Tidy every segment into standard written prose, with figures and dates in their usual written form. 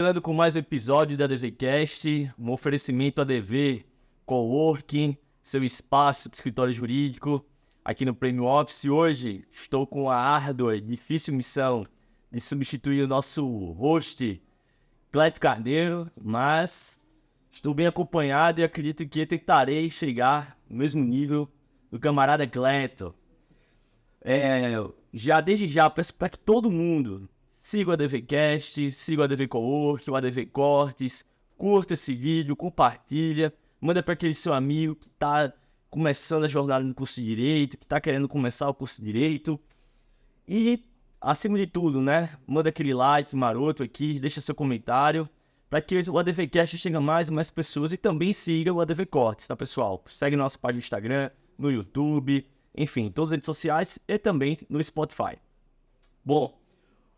Começando com mais um episódio da DVCast, um oferecimento ADV Coworking, seu espaço de escritório jurídico aqui no Premium Office. Hoje estou com a árdua e difícil missão de substituir o nosso host, Cleto Carneiro, mas estou bem acompanhado e acredito que tentarei chegar no mesmo nível do camarada Cleto. Desde já, peço para que todo mundo siga o ADVCast, siga o ADV Coworking, o ADV Cortes, curta esse vídeo, compartilha, manda para aquele seu amigo que está começando a jornada no curso de Direito, que está querendo começar o curso de Direito. E, acima de tudo, né, manda aquele like maroto aqui, deixa seu comentário, para que o ADVCast chegue a mais e mais pessoas, e também siga o ADV Cortes, tá, pessoal? Segue nossa página no Instagram, no YouTube, enfim, todas as redes sociais e também no Spotify. Bom,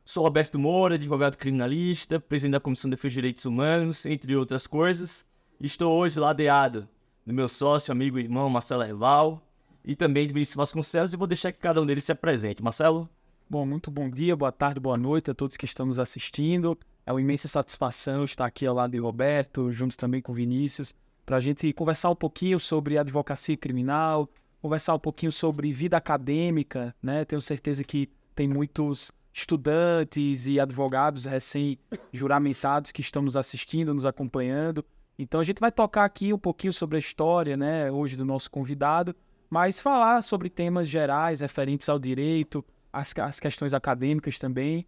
sou Roberto Moura, advogado criminalista, presidente da Comissão de Defesa de Direitos Humanos, entre outras coisas. Estou hoje ladeado do meu sócio, amigo e irmão Marcelo Herval e também de Vinícius Vasconcelos, e vou deixar que cada um deles se apresente. Marcelo? Bom, muito bom dia, boa tarde, boa noite a todos que estão nos assistindo. É uma imensa satisfação estar aqui ao lado de Roberto, junto também com o Vinícius, para a gente conversar um pouquinho sobre advocacia criminal, conversar um pouquinho sobre vida acadêmica, né? Tenho certeza que tem muitos estudantes e advogados recém-juramentados que estão nos assistindo, nos acompanhando. Então a gente vai tocar aqui um pouquinho sobre a história, né, hoje do nosso convidado, mas falar sobre temas gerais referentes ao direito, as questões acadêmicas também.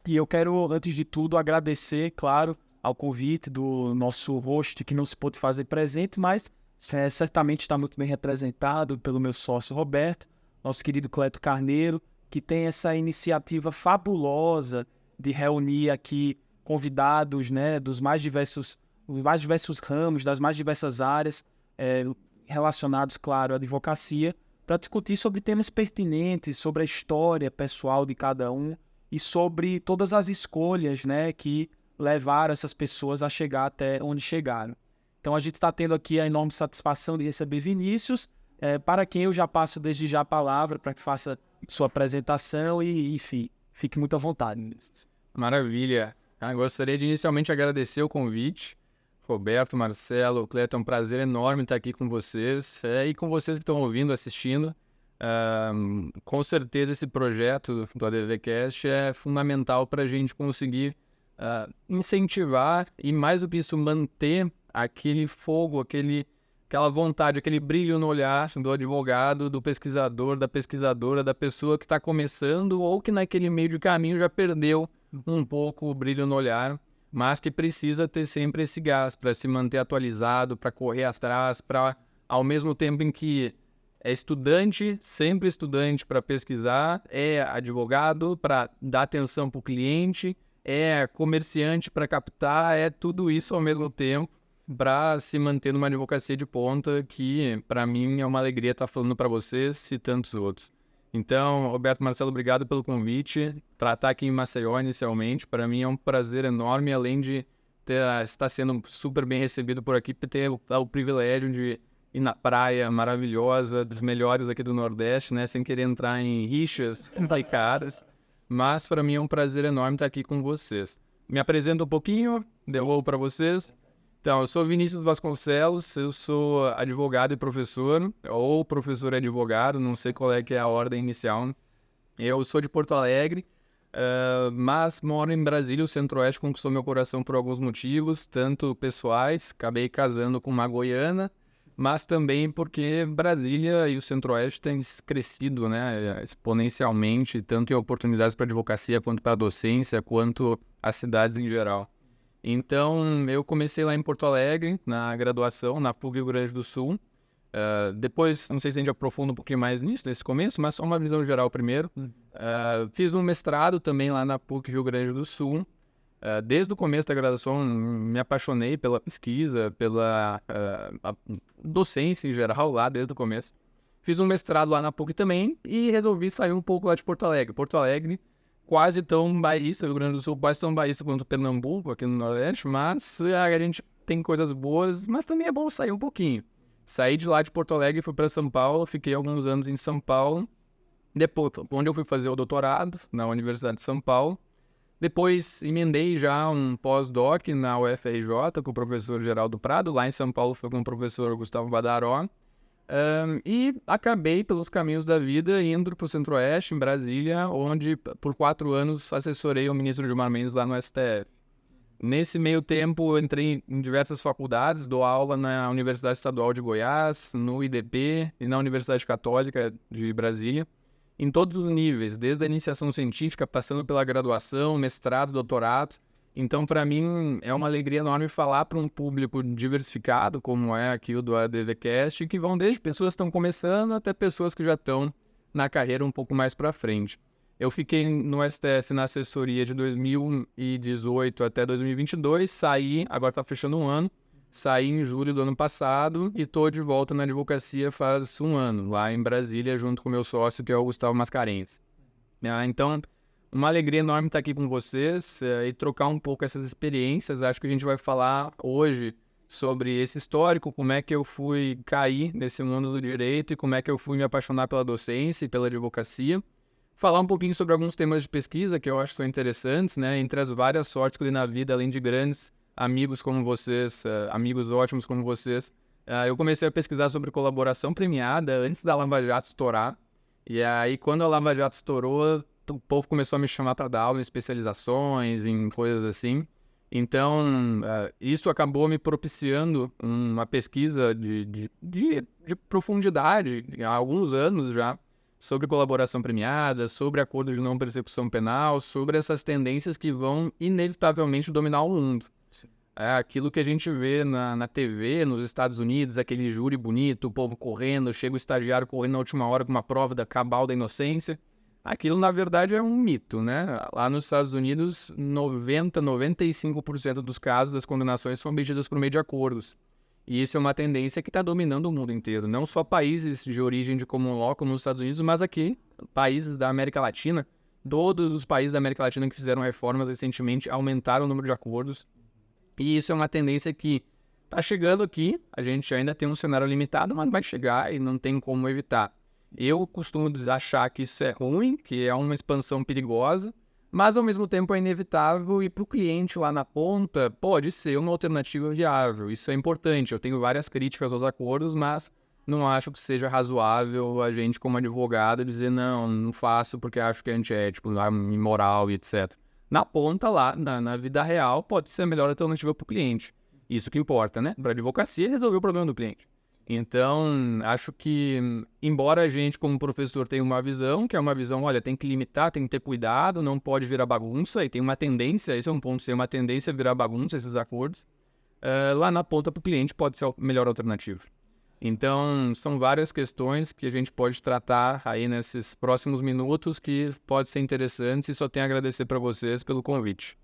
E eu quero, antes de tudo, agradecer, claro, ao convite do nosso host, que não se pôde fazer presente, mas certamente está muito bem representado pelo meu sócio Roberto, nosso querido Cleto Carneiro, que tem essa iniciativa fabulosa de reunir aqui convidados, né, dos mais diversos ramos, das mais diversas áreas, relacionados, claro, à advocacia, para discutir sobre temas pertinentes, sobre a história pessoal de cada um e sobre todas as escolhas, né, que levaram essas pessoas a chegar até onde chegaram. Então a gente está tendo aqui a enorme satisfação de receber Vinícius, para quem eu já passo desde já a palavra para que faça sua apresentação e, enfim, fique muito à vontade. Maravilha. Gostaria de inicialmente agradecer o convite. Roberto, Marcelo, Cleto, é um prazer enorme estar aqui com vocês e com vocês que estão ouvindo, assistindo. Com certeza esse projeto do ADVCast é fundamental para a gente conseguir incentivar e, mais do que isso, manter aquele fogo, aquela vontade, aquele brilho no olhar do advogado, do pesquisador, da pesquisadora, da pessoa que está começando ou que naquele meio de caminho já perdeu um pouco o brilho no olhar, mas que precisa ter sempre esse gás para se manter atualizado, para correr atrás, para, ao mesmo tempo em que é estudante, sempre estudante para pesquisar, é advogado para dar atenção para o cliente, é comerciante para captar, é tudo isso ao mesmo tempo, para se manter numa advocacia de ponta, que para mim é uma alegria estar falando para vocês e tantos outros. Então, Roberto, Marcelo, obrigado pelo convite. Para estar aqui em Maceió inicialmente, para mim é um prazer enorme, além de estar sendo super bem recebido por aqui, ter o privilégio de ir na praia maravilhosa, das melhores aqui do Nordeste, né, sem querer entrar em rixas caras, mas para mim é um prazer enorme estar aqui com vocês. Me apresento um pouquinho, devolvo para vocês. Então, eu sou Vinícius Vasconcelos, eu sou advogado e professor, ou professor e advogado, não sei qual é que é a ordem inicial. Eu sou de Porto Alegre, mas moro em Brasília. O Centro-Oeste conquistou meu coração por alguns motivos, tanto pessoais, acabei casando com uma goiana, mas também porque Brasília e o Centro-Oeste têm crescido, né, exponencialmente, tanto em oportunidades para advocacia, quanto para docência, quanto as cidades em geral. Então, eu comecei lá em Porto Alegre, na graduação, na PUC Rio Grande do Sul. Depois, não sei se a gente aprofunda um pouquinho mais nisso, nesse começo, mas só uma visão geral primeiro. Fiz um mestrado também lá na PUC Rio Grande do Sul. Desde o começo da graduação, me apaixonei pela pesquisa, pela a docência em geral, lá desde o começo. Fiz um mestrado lá na PUC também e resolvi sair um pouco lá de Porto Alegre. Porto Alegre, quase tão bairrista, Rio Grande do Sul, quase tão bairrista quanto Pernambuco, aqui no Nordeste, mas a gente tem coisas boas, mas também é bom sair um pouquinho. Saí de lá de Porto Alegre e fui para São Paulo, fiquei alguns anos em São Paulo, depois, onde eu fui fazer o doutorado, na Universidade de São Paulo. Depois emendei já um pós-doc na UFRJ com o professor Geraldo Prado, lá em São Paulo foi com o professor Gustavo Badaró. E acabei pelos caminhos da vida indo para o Centro-Oeste, em Brasília, onde por 4 anos assessorei o ministro Gilmar Mendes lá no STF. Nesse meio tempo, eu entrei em diversas faculdades, dou aula na Universidade Estadual de Goiás, no IDP e na Universidade Católica de Brasília, em todos os níveis, desde a iniciação científica, passando pela graduação, mestrado, doutorado. Então, para mim, é uma alegria enorme falar para um público diversificado, como é aqui o do ADVCast, que vão desde pessoas que estão começando até pessoas que já estão na carreira um pouco mais para frente. Eu fiquei no STF na assessoria de 2018 até 2022, saí, agora está fechando um ano, saí em julho do ano passado e estou de volta na advocacia faz um ano, lá em Brasília, junto com o meu sócio, que é o Gustavo Mascarenhas. Então, uma alegria enorme estar aqui com vocês e trocar um pouco essas experiências. Acho que a gente vai falar hoje sobre esse histórico, como é que eu fui cair nesse mundo do direito e como é que eu fui me apaixonar pela docência e pela advocacia. Falar um pouquinho sobre alguns temas de pesquisa que eu acho que são interessantes, né? Entre as várias sortes que eu dei na vida, além de grandes amigos como vocês, amigos ótimos como vocês, eu comecei a pesquisar sobre colaboração premiada antes da Lava Jato estourar. E aí, quando a Lava Jato estourou, o povo começou a me chamar para dar aula em especializações, em coisas assim. Então, isso acabou me propiciando uma pesquisa de profundidade, há alguns anos já, sobre colaboração premiada, sobre acordo de não persecução penal, sobre essas tendências que vão inevitavelmente dominar o mundo. Aquilo que a gente vê na TV, nos Estados Unidos, aquele júri bonito, o povo correndo, chega o estagiário correndo na última hora com uma prova da cabal da inocência. Aquilo, na verdade, é um mito, né? Lá nos Estados Unidos, 95% dos casos das condenações são obtidas por meio de acordos. E isso é uma tendência que está dominando o mundo inteiro. Não só países de origem de common law, como nos Estados Unidos, mas aqui, países da América Latina. Todos os países da América Latina que fizeram reformas recentemente aumentaram o número de acordos. E isso é uma tendência que está chegando aqui. A gente ainda tem um cenário limitado, mas vai chegar e não tem como evitar. Eu costumo achar que isso é ruim, que é uma expansão perigosa, mas ao mesmo tempo é inevitável e para o cliente lá na ponta pode ser uma alternativa viável. Isso é importante. Eu tenho várias críticas aos acordos, mas não acho que seja razoável a gente como advogado dizer não faço porque acho que é antiético, imoral e etc. Na ponta lá, na vida real, pode ser a melhor alternativa para o cliente. Isso que importa, né? Para a advocacia é resolver o problema do cliente. Então, acho que, embora a gente, como professor, tenha uma visão, que é uma visão, olha, tem que limitar, tem que ter cuidado, não pode virar bagunça, e tem uma tendência, esse é um ponto, tem uma tendência a virar bagunça, esses acordos, lá na ponta para o cliente pode ser a melhor alternativa. Então, são várias questões que a gente pode tratar aí nesses próximos minutos que pode ser interessante e só tenho a agradecer para vocês pelo convite.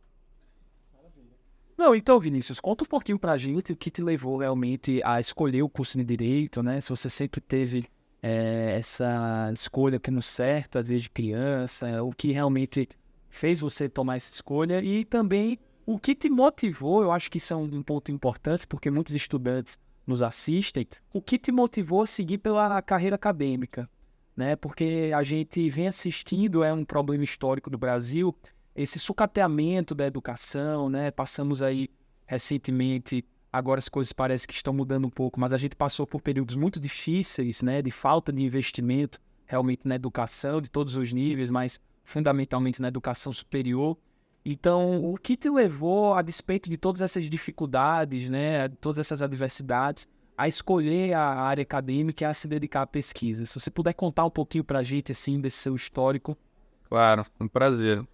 Não, então, Vinícius, conta um pouquinho pra gente o que te levou realmente a escolher o curso de Direito, né? Se você sempre teve essa escolha que não certa desde criança, o que realmente fez você tomar essa escolha e também o que te motivou, eu acho que isso é um ponto importante, porque muitos estudantes nos assistem, o que te motivou a seguir pela carreira acadêmica, né? Porque a gente vem assistindo, é um problema histórico do Brasil, esse sucateamento da educação, né? Passamos aí recentemente, agora as coisas parecem que estão mudando um pouco, mas a gente passou por períodos muito difíceis, né? De falta de investimento realmente na educação, de todos os níveis, mas fundamentalmente na educação superior. Então, o que te levou, a despeito de todas essas dificuldades, né? Todas essas adversidades, a escolher a área acadêmica e a se dedicar à pesquisa? Se você puder contar um pouquinho para a gente, assim, desse seu histórico. Claro, um prazer.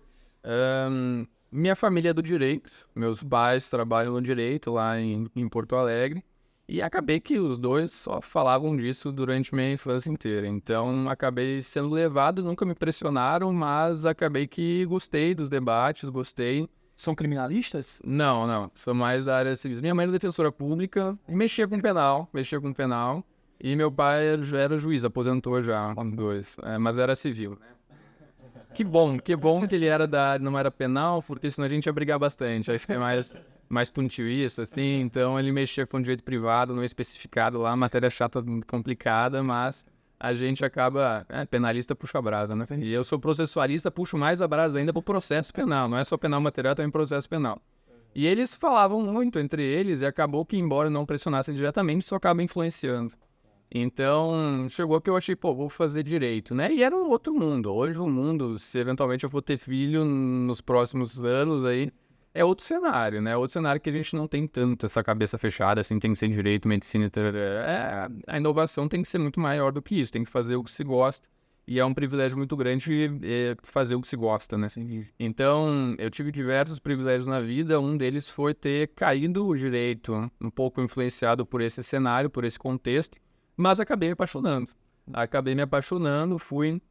Minha família é do direito, meus pais trabalham no direito lá em Porto Alegre e acabei que os dois só falavam disso durante minha infância inteira, então acabei sendo levado, nunca me pressionaram, mas acabei que gostei dos debates, gostei. São criminalistas? Não, sou mais da área civil. Minha mãe era defensora pública e mexia com penal, e meu pai já era juiz, aposentou já, mas era civil. Que bom que ele era não era penal, porque senão a gente ia brigar bastante. Aí fiquei mais puntilista, assim. Então ele mexia com direito privado, não especificado lá, matéria chata, complicada, mas a gente acaba... penalista puxa a brasa, né? E eu sou processualista, puxo mais a brasa ainda pro processo penal. Não é só penal material, também processo penal. E eles falavam muito entre eles e acabou que, embora não pressionassem diretamente, isso acaba influenciando. Então, chegou que eu achei, vou fazer direito, né? E era um outro mundo. Hoje o mundo, se eventualmente eu for ter filho nos próximos anos aí, é outro cenário, né? Outro cenário que a gente não tem tanto essa cabeça fechada, assim, tem que ser direito, medicina, a inovação tem que ser muito maior do que isso, tem que fazer o que se gosta. E é um privilégio muito grande fazer o que se gosta, né? Então, eu tive diversos privilégios na vida. Um deles foi ter caído o direito, um pouco influenciado por esse cenário, por esse contexto, mas acabei me apaixonando. Fui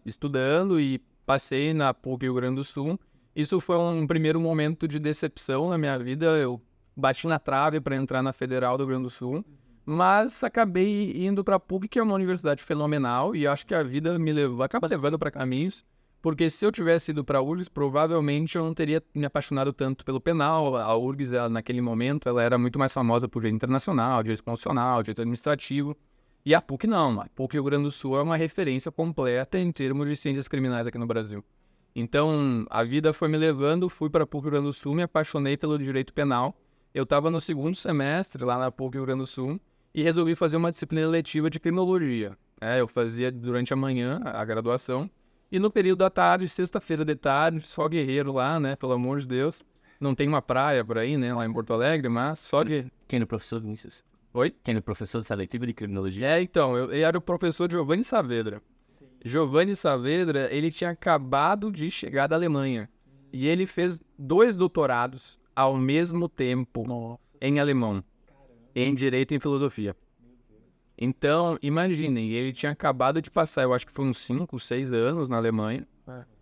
estudando e passei na PUC Rio Grande do Sul. Isso foi um primeiro momento de decepção na minha vida. Eu bati na trave para entrar na Federal do Rio Grande do Sul. Mas acabei indo para a PUC, que é uma universidade fenomenal, e acho que a vida acaba levando para caminhos, porque se eu tivesse ido para a URGS, provavelmente eu não teria me apaixonado tanto pelo penal. A URGS, naquele momento, ela era muito mais famosa por direito internacional, direito constitucional, direito administrativo, e a PUC não. A PUC Rio Grande do Sul é uma referência completa em termos de ciências criminais aqui no Brasil. Então, a vida foi me levando, fui para a PUC Rio Grande do Sul, me apaixonei pelo direito penal. Eu estava no segundo semestre lá na PUC Rio Grande do Sul, e resolvi fazer uma disciplina eletiva de criminologia. Eu fazia durante a manhã a graduação, e no período da tarde, sexta-feira de tarde, só guerreiro lá, né, pelo amor de Deus. Não tem uma praia por aí, né, lá em Porto Alegre, mas só de... Quem era o professor Vinícius? Oi? Quem era o professor dessa eletiva de criminologia? Então, eu era o professor Giovanni Saavedra. Giovanni Saavedra, ele tinha acabado de chegar da Alemanha, e ele fez 2 doutorados ao mesmo tempo em alemão. Em Direito e em Filosofia. Então, imaginem, ele tinha acabado de passar, eu acho que foi uns 5, 6 anos na Alemanha,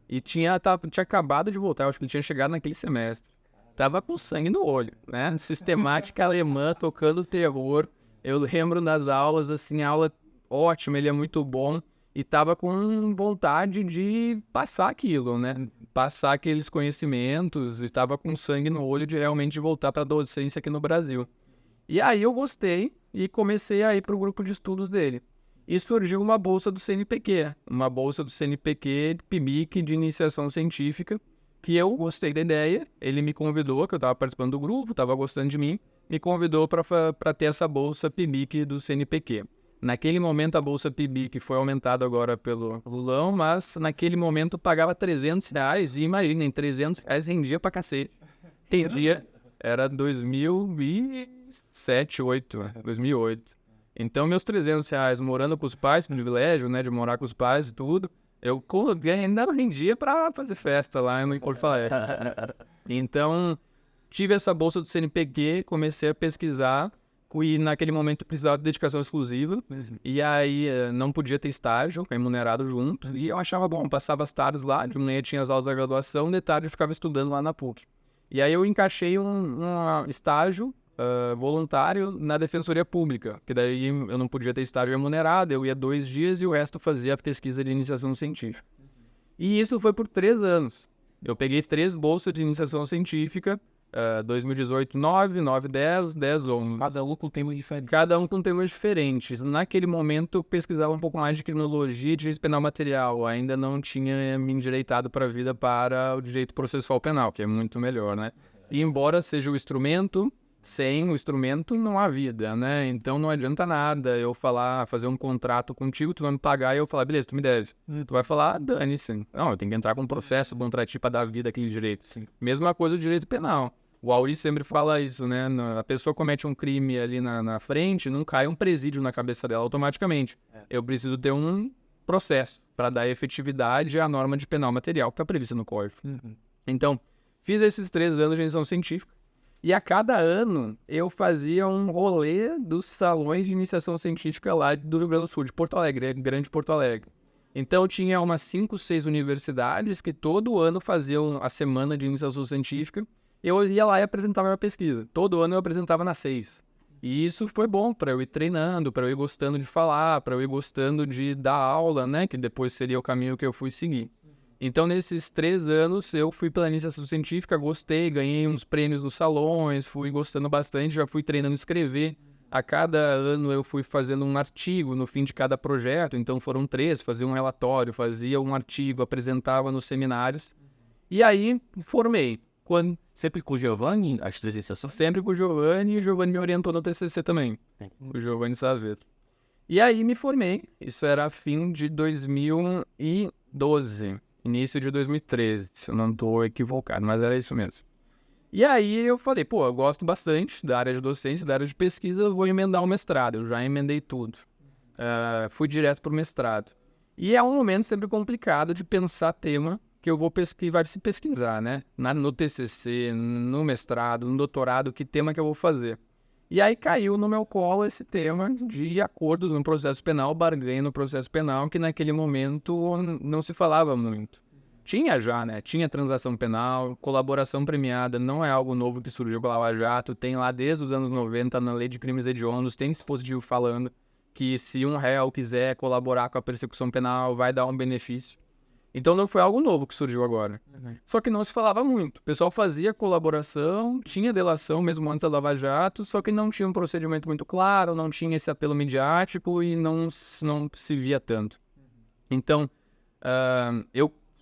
e tinha acabado de voltar, eu acho que ele tinha chegado naquele semestre. Tava com sangue no olho, né? Sistemática alemã, tocando terror. Eu lembro das aulas, assim, aula ótima, ele é muito bom, e tava com vontade de passar aquilo, né? Passar aqueles conhecimentos, e tava com sangue no olho de realmente voltar para a docência aqui no Brasil. E aí eu gostei e comecei a ir para o grupo de estudos dele. E surgiu uma bolsa do CNPq, PIBIC, de iniciação científica, que eu gostei da ideia. Ele me convidou, que eu estava participando do grupo, estava gostando de mim, me convidou para ter essa bolsa PIBIC do CNPq. Naquele momento a bolsa PIBIC foi aumentada agora pelo Lulão, mas naquele momento pagava R$300, e imaginem, R$300 rendia pra cacete. Rendia, era 2008. Então, meus R$300 morando com os pais, privilégio, né, de morar com os pais e tudo, eu ainda não rendia pra fazer festa lá em Porto Alegre. Então, tive essa bolsa do CNPq, comecei a pesquisar, e naquele momento precisava de dedicação exclusiva, e aí não podia ter estágio, remunerado junto, e eu achava bom, passava as tardes lá, de manhã tinha as aulas da graduação, de tarde eu ficava estudando lá na PUC. E aí eu encaixei um estágio voluntário na Defensoria Pública, que daí eu não podia ter estágio remunerado, eu ia 2 dias e o resto fazia a pesquisa de iniciação científica. E isso foi por 3 anos. Eu peguei 3 bolsas de iniciação científica, 2018, 9, 10, 11. Cada um com temas diferentes. Cada um com temas diferentes. Naquele momento eu pesquisava um pouco mais de criminologia e direito penal material. Ainda não tinha me endireitado para a vida para o direito processual penal, que é muito melhor, né? E embora seja o instrumento, sem o instrumento não há vida, né? Então não adianta nada eu fazer um contrato contigo, tu vai me pagar e eu falar, beleza, tu me deve. Tu vai falar, dane-se. Não, eu tenho que entrar com um processo contra ti para dar vida àquele direito. Sim. Mesma coisa o direito penal. O Auri sempre fala isso, né? A pessoa comete um crime ali na frente, não cai um presídio na cabeça dela automaticamente. Eu preciso ter um processo para dar efetividade à norma de penal material que está prevista no Código. Então, fiz esses 3 anos de iniciação científica e a cada ano eu fazia um rolê dos salões de iniciação científica lá do Rio Grande do Sul, de Porto Alegre, Grande Porto Alegre. Então, tinha umas 5, 6 universidades que todo ano faziam a semana de iniciação científica. Eu ia lá e apresentava a minha pesquisa. Todo ano eu apresentava na 6. E isso foi bom para eu ir treinando, para eu ir gostando de falar, para eu ir gostando de dar aula, né? Que depois seria o caminho que eu fui seguir. Então, nesses 3 anos, eu fui pela iniciação científica, gostei, ganhei uns prêmios nos salões, fui gostando bastante, já fui treinando escrever. A cada ano eu fui fazendo um artigo no fim de cada projeto, então foram 3, fazia um relatório, fazia um artigo, apresentava nos seminários. E aí, formei. Sempre com o Giovanni, as 3 iniciações? Sempre com o Giovanni, e o Giovanni me orientou no TCC também. O Giovanni Saveto. E aí me formei, isso era fim de 2012, início de 2013, se eu não estou equivocado, mas era isso mesmo. E aí eu falei, pô, eu gosto bastante da área de docência, da área de pesquisa, eu vou emendar o mestrado, eu já emendei tudo. Fui direto para o mestrado. E é um momento sempre complicado de pensar tema que vai se pesquisar, né? No TCC, no mestrado, no doutorado, que tema que eu vou fazer. E aí caiu no meu colo esse tema de acordos no processo penal, barganha no processo penal, que naquele momento não se falava muito. Tinha já, né? Tinha transação penal, colaboração premiada, não é algo novo que surgiu pela Lava Jato, tem lá desde os anos 90, na Lei de Crimes Hediondos, tem dispositivo falando que se um réu quiser colaborar com a persecução penal, vai dar um benefício. Então não foi algo novo que surgiu agora. Só que não se falava muito. O pessoal fazia colaboração, tinha delação mesmo antes da Lava Jato, só que não tinha um procedimento muito claro, não tinha esse apelo midiático e não se via tanto. Então,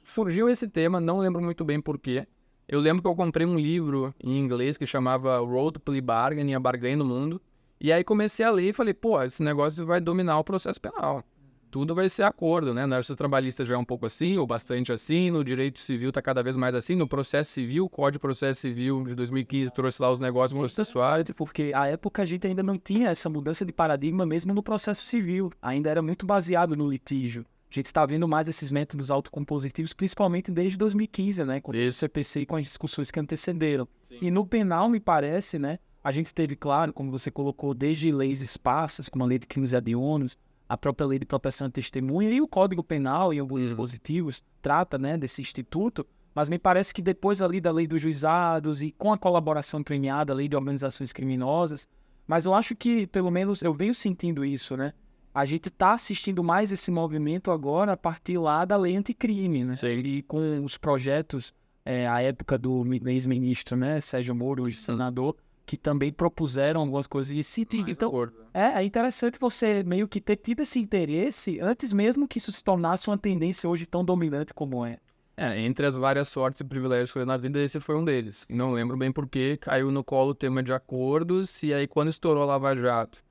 surgiu esse tema, não lembro muito bem porquê. Eu lembro que eu comprei um livro em inglês que chamava Road to Plea Bargaining, a barganha no mundo. E aí comecei a ler e falei, pô, esse negócio vai dominar o processo penal. Tudo vai ser acordo, né? Na justiça trabalhista já é um pouco assim, ou bastante assim, no direito civil tá cada vez mais assim, no processo civil, o Código de Processo Civil de 2015 trouxe lá os negócios processuais. Porque à época a gente ainda não tinha essa mudança de paradigma mesmo no processo civil, ainda era muito baseado no litígio. A gente está vendo mais esses métodos autocompositivos, principalmente desde 2015, né? Com o CPC e com as discussões que antecederam. Sim. E no penal, me parece, né? A gente teve, claro, como você colocou, desde leis esparsas, como a Lei de Crimes Hediondos, a própria Lei de Proteção à Testemunha e o Código Penal, em alguns dispositivos, trata, né, desse instituto, mas me parece que depois ali da Lei dos Juizados e com a colaboração premiada, a Lei de Organizações Criminosas, mas eu acho que, pelo menos, eu venho sentindo isso, né? A gente está assistindo mais esse movimento agora a partir lá da Lei Anticrime, né? Sim. E com os projetos, à época do ex-ministro, né, Sérgio Moro, hoje senador, que também propuseram algumas coisas de sentido. Então, é interessante você meio que ter tido esse interesse antes mesmo que isso se tornasse uma tendência hoje tão dominante como é. Entre as várias sortes e privilégios que eu na vida, esse foi um deles. E não lembro bem porquê, caiu no colo o tema de acordos, e aí quando estourou a Lava Jato,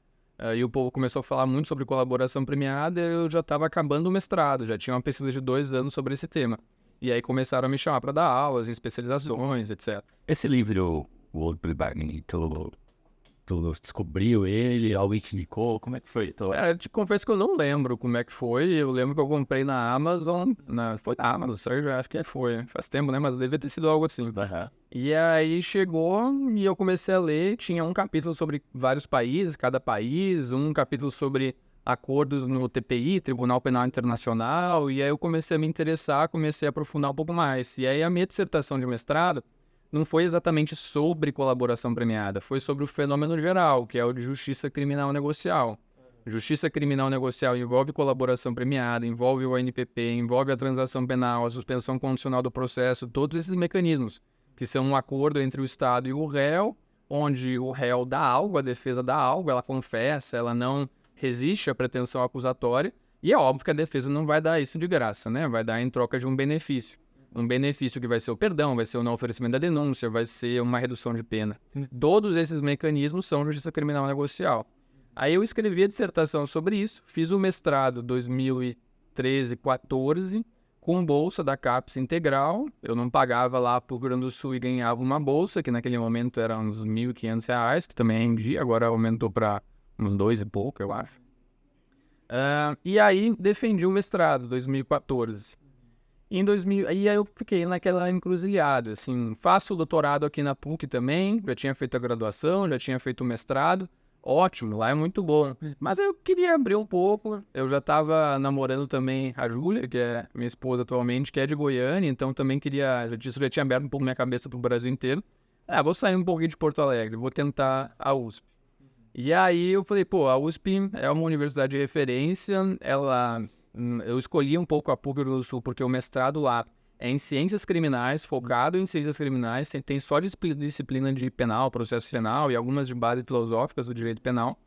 e o povo começou a falar muito sobre colaboração premiada, eu já estava acabando o mestrado, já tinha uma pesquisa de 2 anos sobre esse tema. E aí começaram a me chamar para dar aulas, em especializações, etc. Esse livro, o Road to Plea Bargaining, tu descobriu ele, alguém te indicou, como é que foi? Eu te confesso que eu não lembro como é que foi, eu lembro que eu comprei na Amazon, foi na Amazon, Sérgio, acho que foi, faz tempo, né, mas deve ter sido algo assim. E aí chegou e eu comecei a ler, tinha um capítulo sobre vários países, cada país, um capítulo sobre acordos no TPI, Tribunal Penal Internacional, e aí eu comecei a me interessar, comecei a aprofundar um pouco mais. E aí a minha dissertação de mestrado não foi exatamente sobre colaboração premiada, foi sobre o fenômeno geral, que é o de justiça criminal negocial. Justiça criminal negocial envolve colaboração premiada, envolve o ANPP, envolve a transação penal, a suspensão condicional do processo, todos esses mecanismos, que são um acordo entre o Estado e o réu, onde o réu dá algo, a defesa dá algo, ela confessa, ela não resiste à pretensão acusatória, e é óbvio que a defesa não vai dar isso de graça, né? Vai dar em troca de um benefício. Um benefício que vai ser o perdão, vai ser o não oferecimento da denúncia, vai ser uma redução de pena. Todos esses mecanismos são justiça criminal negocial. Aí eu escrevi a dissertação sobre isso, fiz o mestrado 2013-14, com bolsa da CAPES integral. Eu não pagava lá para o Rio Grande do Sul e ganhava uma bolsa, que naquele momento era uns R$ 1.500, que também rendia, agora aumentou para uns 2 e pouco, eu acho. E aí defendi o mestrado, 2014. E aí eu fiquei naquela encruzilhada, assim, faço o doutorado aqui na PUC também, já tinha feito a graduação, já tinha feito o mestrado, ótimo, lá é muito bom. Mas eu queria abrir um pouco, eu já estava namorando também a Júlia, que é minha esposa atualmente, que é de Goiânia, então também isso já tinha aberto um pouco minha cabeça para o Brasil inteiro. Vou sair um pouquinho de Porto Alegre, vou tentar a USP. E aí eu falei, a USP é uma universidade de referência, eu escolhi um pouco a PUC do Sul porque o mestrado lá é em ciências criminais, focado em ciências criminais, tem só disciplina de penal, processo penal e algumas de base filosóficas do direito penal.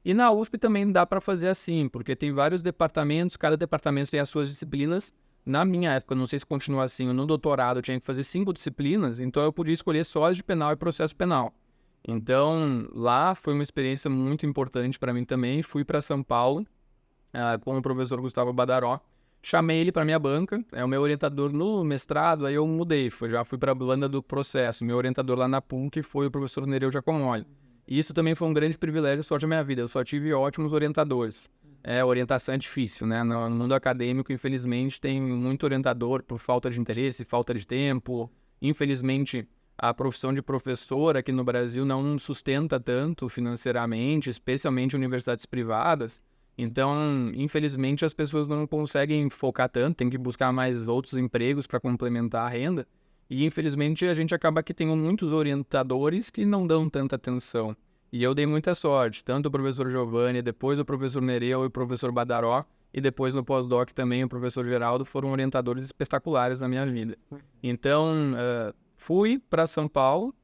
E na USP também dá para fazer assim, porque tem vários departamentos, cada departamento tem as suas disciplinas. Na minha época, não sei se continua assim, no doutorado eu tinha que fazer 5 disciplinas, então eu podia escolher só as de penal e processo penal. Então, lá foi uma experiência muito importante para mim também. Fui para São Paulo com o professor Gustavo Badaró. Chamei ele para minha banca, é o meu orientador no mestrado, aí eu mudei, já fui para a banda do processo. Meu orientador lá na PUC foi o professor Nereu Giacomoli. E isso também foi um grande privilégio e sorte da minha vida, eu só tive ótimos orientadores. Orientação é difícil, né? No mundo acadêmico, infelizmente, tem muito orientador por falta de interesse, falta de tempo. Infelizmente, a profissão de professor aqui no Brasil não sustenta tanto financeiramente, especialmente universidades privadas. Então, infelizmente, as pessoas não conseguem focar tanto, tem que buscar mais outros empregos para complementar a renda. E, infelizmente, a gente acaba que tem muitos orientadores que não dão tanta atenção. E eu dei muita sorte, tanto o professor Giovanni, depois o professor Nereu e o professor Badaró, e depois no pós-doc também o professor Geraldo, foram orientadores espetaculares na minha vida. Então, fui para São Paulo,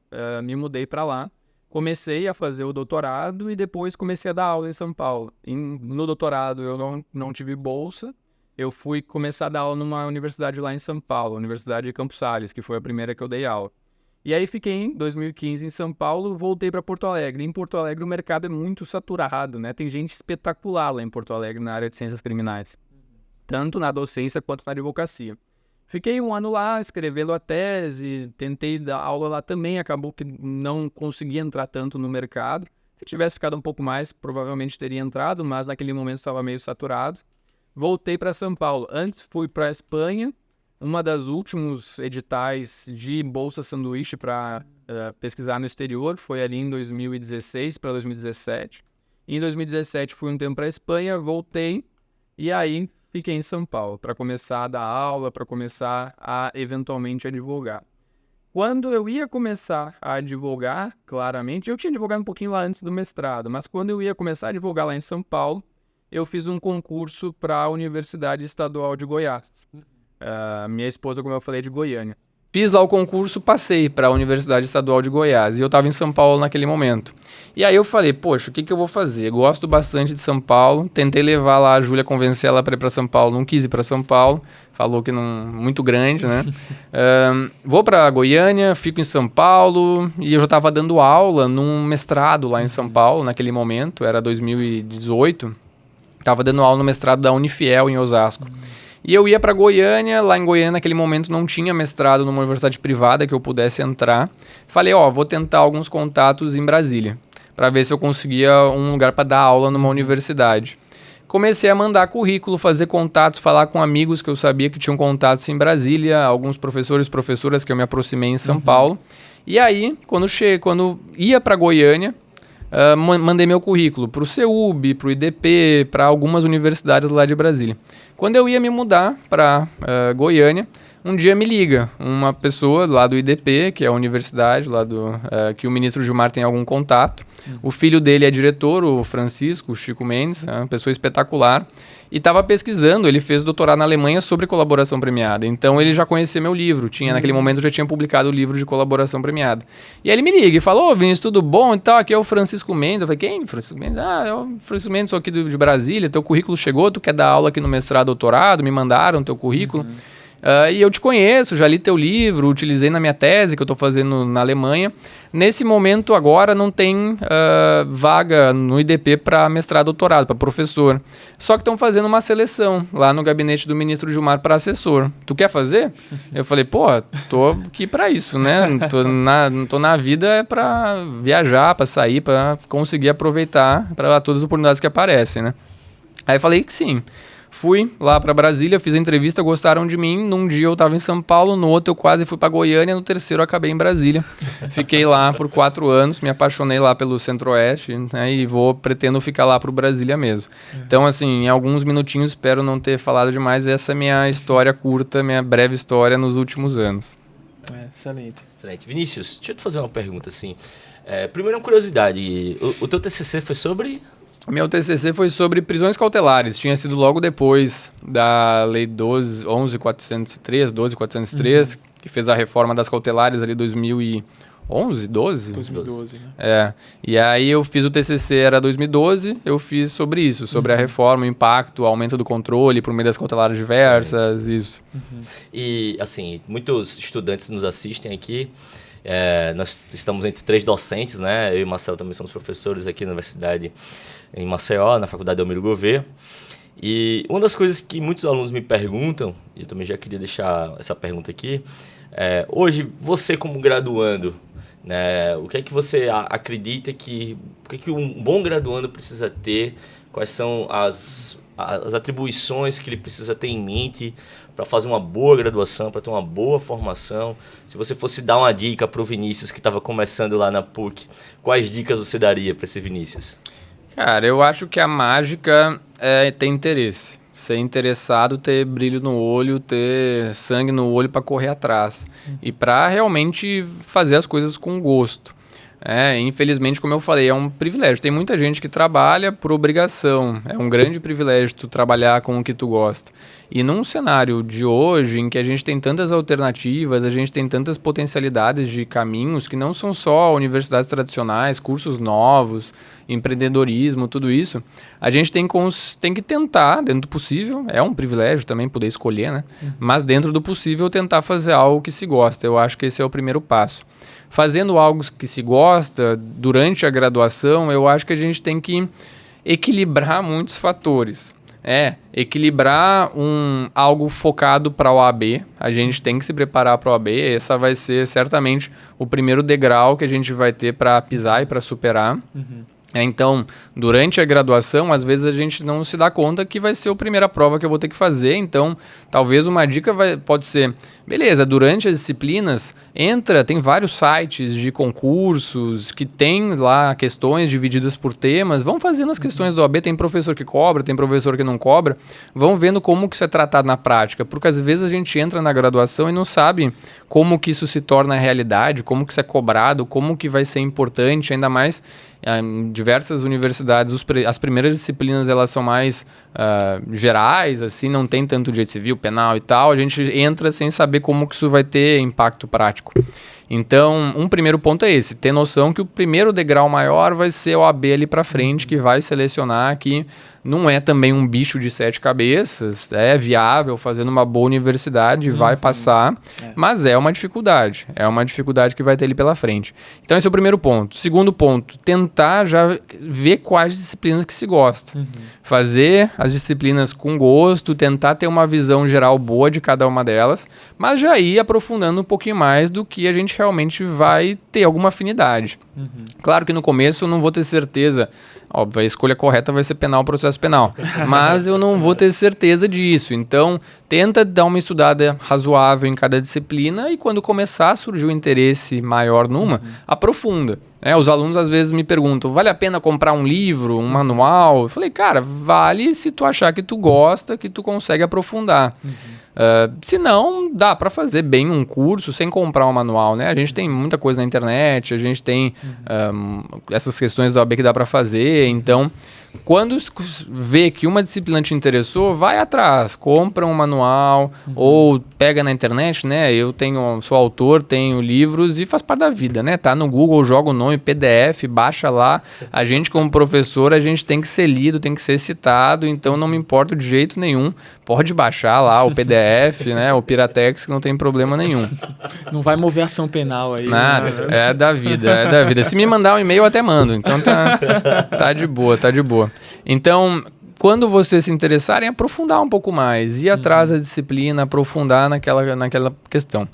me mudei para lá, comecei a fazer o doutorado e depois comecei a dar aula em São Paulo. No doutorado eu não tive bolsa, eu fui começar a dar aula numa universidade lá em São Paulo, a Universidade de Campos Sales, que foi a primeira que eu dei aula. E aí fiquei em 2015 em São Paulo, voltei para Porto Alegre. Em Porto Alegre o mercado é muito saturado, né? Tem gente espetacular lá em Porto Alegre na área de ciências criminais, tanto na docência quanto na advocacia. Fiquei 1 ano lá, escrevendo a tese, tentei dar aula lá também, acabou que não consegui entrar tanto no mercado. Se tivesse ficado um pouco mais, provavelmente teria entrado, mas naquele momento estava meio saturado. Voltei para São Paulo. Antes fui para a Espanha, uma das últimos editais de Bolsa Sanduíche para pesquisar no exterior, foi ali em 2016 para 2017. Em 2017 fui um tempo para a Espanha, voltei e aí fiquei em São Paulo para começar a dar aula, para começar a eventualmente advogar. Quando eu ia começar a advogar, claramente, eu tinha advogado um pouquinho lá antes do mestrado, mas quando eu ia começar a advogar lá em São Paulo, eu fiz um concurso para a Universidade Estadual de Goiás. Minha esposa, como eu falei, é de Goiânia. Fiz lá o concurso, passei para a Universidade Estadual de Goiás e eu estava em São Paulo naquele momento. E aí eu falei, poxa, o que eu vou fazer? Gosto bastante de São Paulo, tentei levar lá a Júlia, convencer ela para ir para São Paulo, não quis ir para São Paulo, falou que não, muito grande, né? Vou para Goiânia, fico em São Paulo e eu já estava dando aula num mestrado lá em São Paulo naquele momento, era 2018, estava dando aula no mestrado da Unifiel em Osasco. E eu ia para Goiânia, lá em Goiânia naquele momento não tinha mestrado numa universidade privada que eu pudesse entrar. Falei, vou tentar alguns contatos em Brasília, para ver se eu conseguia um lugar para dar aula numa universidade. Comecei a mandar currículo, fazer contatos, falar com amigos que eu sabia que tinham contatos em Brasília, alguns professores, professoras que eu me aproximei em São Paulo. E aí, quando ia para Goiânia, mandei meu currículo para o CEUB, para o IDP, para algumas universidades lá de Brasília. Quando eu ia me mudar para Goiânia, um dia me liga uma pessoa lá do IDP, que é a universidade lá que o ministro Gilmar tem algum contato. O filho dele é diretor, o Francisco, o Chico Mendes, é uma pessoa espetacular. E estava pesquisando, ele fez doutorado na Alemanha sobre colaboração premiada. Então ele já conhecia meu livro, naquele momento eu já tinha publicado o livro de colaboração premiada. E aí ele me liga e falou, Vinícius, tudo bom? E tal, aqui é o Francisco Mendes. Eu falei, quem? Francisco Mendes? É o Francisco Mendes, sou aqui de Brasília, teu currículo chegou, tu quer dar aula aqui no mestrado, doutorado? Me mandaram teu currículo. E eu te conheço, já li teu livro, utilizei na minha tese que eu estou fazendo na Alemanha. Nesse momento agora não tem vaga no IDP para mestrado, doutorado, para professor. Só que estão fazendo uma seleção lá no gabinete do ministro Gilmar para assessor. Tu quer fazer? Eu falei, tô aqui para isso, né? Tô na vida para viajar, para sair, para conseguir aproveitar para todas as oportunidades que aparecem, né? Aí eu falei que sim. Fui lá para Brasília, fiz a entrevista, gostaram de mim. Num dia eu estava em São Paulo, no outro eu quase fui para Goiânia, no terceiro eu acabei em Brasília. Fiquei lá por 4 anos, me apaixonei lá pelo Centro-Oeste, né, e pretendo ficar lá para o Brasília mesmo. Então, assim, em alguns minutinhos, espero não ter falado demais, essa é a minha história curta, minha breve história nos últimos anos. Excelente. Excelente. Vinícius, deixa eu te fazer uma pergunta, assim. Primeiro, uma curiosidade, o teu TCC foi sobre... Meu TCC foi sobre prisões cautelares. Tinha sido logo depois da Lei 11.403, que fez a reforma das cautelares ali em 2011, 11, 12? 2012, né? É, e aí eu fiz o TCC, era 2012, eu fiz sobre isso, sobre a reforma, o impacto, o aumento do controle por meio das cautelares diversas, isso. E, assim, muitos estudantes nos assistem aqui. Nós estamos entre 3 docentes, né? Eu e o Marcelo também somos professores aqui na universidade em Maceió, na Faculdade Delmiro Gouveia. E uma das coisas que muitos alunos me perguntam, e eu também já queria deixar essa pergunta aqui, hoje, você como graduando, né, o que é que você acredita o que é que um bom graduando precisa ter? Quais são as atribuições que ele precisa ter em mente para fazer uma boa graduação, para ter uma boa formação? Se você fosse dar uma dica para o Vinícius, que estava começando lá na PUC, quais dicas você daria para esse Vinícius? Cara, eu acho que a mágica é ter interesse. Ser interessado, ter brilho no olho, ter sangue no olho para correr atrás. E para realmente fazer as coisas com gosto. Infelizmente, como eu falei, é um privilégio. Tem muita gente que trabalha por obrigação. É um grande privilégio tu trabalhar com o que tu gosta. E num cenário de hoje, em que a gente tem tantas alternativas, a gente tem tantas potencialidades de caminhos, que não são só universidades tradicionais, cursos novos, empreendedorismo, tudo isso, a gente tem que tentar, dentro do possível, é um privilégio também poder escolher, né? Mas dentro do possível, tentar fazer algo que se gosta. Eu acho que esse é o primeiro passo. Fazendo algo que se gosta, durante a graduação, eu acho que a gente tem que equilibrar muitos fatores. Equilibrar algo focado para a OAB. A gente tem que se preparar para a OAB. Essa vai ser certamente o primeiro degrau que a gente vai ter para pisar e para superar. Então, durante a graduação, às vezes a gente não se dá conta que vai ser a primeira prova que eu vou ter que fazer. Então, talvez uma dica pode ser, beleza, durante as disciplinas, tem vários sites de concursos que tem lá questões divididas por temas. Vão fazendo as questões do OAB, tem professor que cobra, tem professor que não cobra. Vão vendo como que isso é tratado na prática, porque às vezes a gente entra na graduação e não sabe como que isso se torna realidade, como que isso é cobrado, como que vai ser importante, ainda mais em diversas universidades, as primeiras disciplinas elas são mais gerais, assim, não tem tanto direito civil, penal e tal. A gente entra sem saber como que isso vai ter impacto prático. Então, um primeiro ponto é esse, ter noção que o primeiro degrau maior vai ser o OAB ali para frente, que vai selecionar que não é também um bicho de 7 cabeças, é viável, fazendo uma boa universidade, vai passar, mas é uma dificuldade que vai ter ali pela frente. Então esse é o primeiro ponto. Segundo ponto, tentar já ver quais disciplinas que se gosta. Fazer as disciplinas com gosto, tentar ter uma visão geral boa de cada uma delas, mas já ir aprofundando um pouquinho mais do que a gente realmente vai ter alguma afinidade. Claro que no começo eu não vou ter certeza. Óbvio, a escolha correta vai ser penal, processo penal. Mas eu não vou ter certeza disso. Então, tenta dar uma estudada razoável em cada disciplina e quando começar a surgir um interesse maior numa, aprofunda. Os alunos às vezes me perguntam, vale a pena comprar um livro, um manual? Eu falei, cara, vale se tu achar que tu gosta, que tu consegue aprofundar. Se não, dá para fazer bem um curso sem comprar um manual, né? A gente tem muita coisa na internet, a gente tem essas questões da OAB que dá para fazer. Então, quando vê que uma disciplina te interessou, vai atrás, compra um manual ou pega na internet, né? Eu sou autor, tenho livros e faz parte da vida, né? Tá no Google, joga o nome, PDF, baixa lá. A gente como professor, a gente tem que ser lido, tem que ser citado, então não me importo de jeito nenhum. Pode baixar lá o PDF, né? O Piratex, que não tem problema nenhum. Não vai mover ação penal aí. Nada, é da vida. Se me mandar um e-mail, eu até mando. Então tá de boa. Então, quando vocês se interessarem, aprofundar um pouco mais, ir atrás da disciplina, aprofundar naquela questão.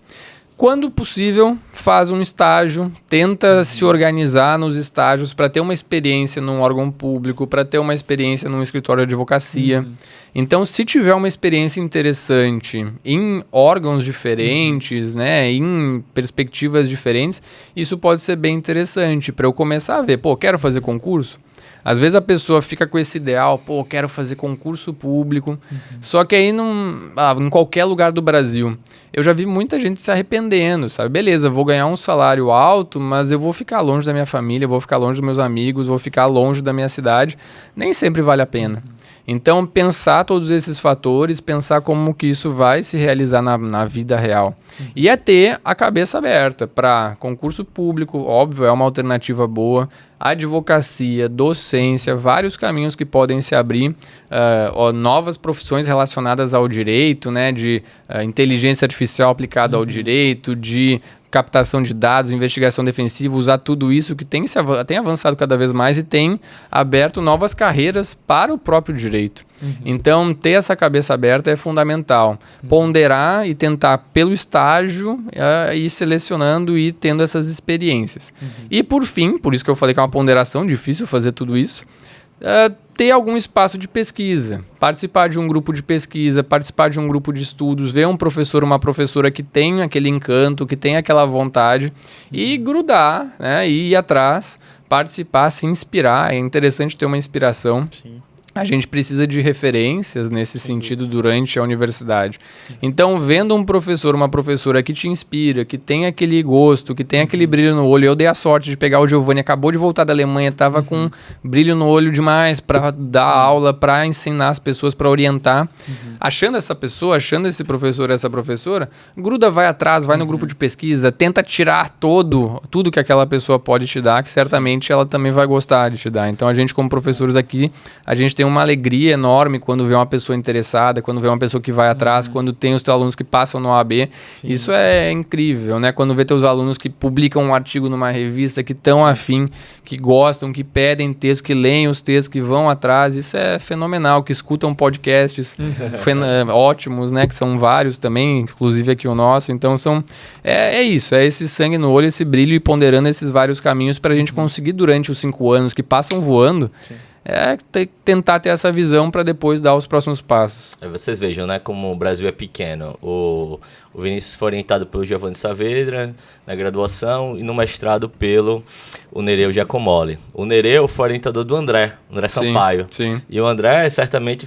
Quando possível, faz um estágio, tenta se organizar nos estágios para ter uma experiência num órgão público, para ter uma experiência num escritório de advocacia. Então, se tiver uma experiência interessante em órgãos diferentes, né, em perspectivas diferentes, isso pode ser bem interessante para eu começar a ver, quero fazer concurso? Às vezes a pessoa fica com esse ideal, quero fazer concurso público, só que aí em qualquer lugar do Brasil. Eu já vi muita gente se arrependendo, sabe? Beleza, vou ganhar um salário alto, mas eu vou ficar longe da minha família, vou ficar longe dos meus amigos, vou ficar longe da minha cidade. Nem sempre vale a pena. Então, pensar todos esses fatores, pensar como que isso vai se realizar na vida real. E é ter a cabeça aberta para concurso público, óbvio, é uma alternativa boa, advocacia, docência, vários caminhos que podem se abrir, novas profissões relacionadas ao direito, né, de inteligência artificial aplicada ao direito, de captação de dados, investigação defensiva, usar tudo isso que tem avançado cada vez mais e tem aberto novas carreiras para o próprio direito. Então, ter essa cabeça aberta é fundamental. Ponderar e tentar, pelo estágio, ir selecionando e tendo essas experiências. E, por fim, por isso que eu falei que é uma ponderação, difícil fazer tudo isso, ter algum espaço de pesquisa, participar de um grupo de pesquisa, participar de um grupo de estudos, ver um professor, uma professora que tem aquele encanto, que tem aquela vontade e grudar, né, e ir atrás, participar, se inspirar. É interessante ter uma inspiração. Sim. A gente precisa de referências nesse sentido durante a universidade. Então, vendo um professor, uma professora que te inspira, que tem aquele gosto, que tem aquele brilho no olho. Eu dei a sorte de pegar o Giovanni, acabou de voltar da Alemanha, estava com brilho no olho demais para dar aula, para ensinar as pessoas, para orientar. Achando essa pessoa, achando esse professor, essa professora, gruda, vai atrás, vai no grupo de pesquisa, tenta tirar tudo que aquela pessoa pode te dar, que certamente ela também vai gostar de te dar. Então, a gente, como professores aqui, a gente tem uma alegria enorme quando vê uma pessoa interessada, quando vê uma pessoa que vai atrás, quando tem os teus alunos que passam no OAB. Sim. Isso é incrível, né? Quando vê teus alunos que publicam um artigo numa revista, que estão afim, que gostam, que pedem textos, que leem os textos, que vão atrás. Isso é fenomenal, que escutam podcasts ótimos, né? Que são vários também, inclusive aqui o nosso. Então, é isso, é esse sangue no olho, esse brilho e ponderando esses vários caminhos para a gente conseguir, durante os 5 anos que passam voando, sim, tentar ter essa visão para depois dar os próximos passos. Aí vocês vejam, né, como o Brasil é pequeno. O Vinícius foi orientado pelo Giovanni Saavedra na graduação e no mestrado pelo Nereu Giacomoli. O Nereu foi orientador do André Sampaio. Sim. E o André certamente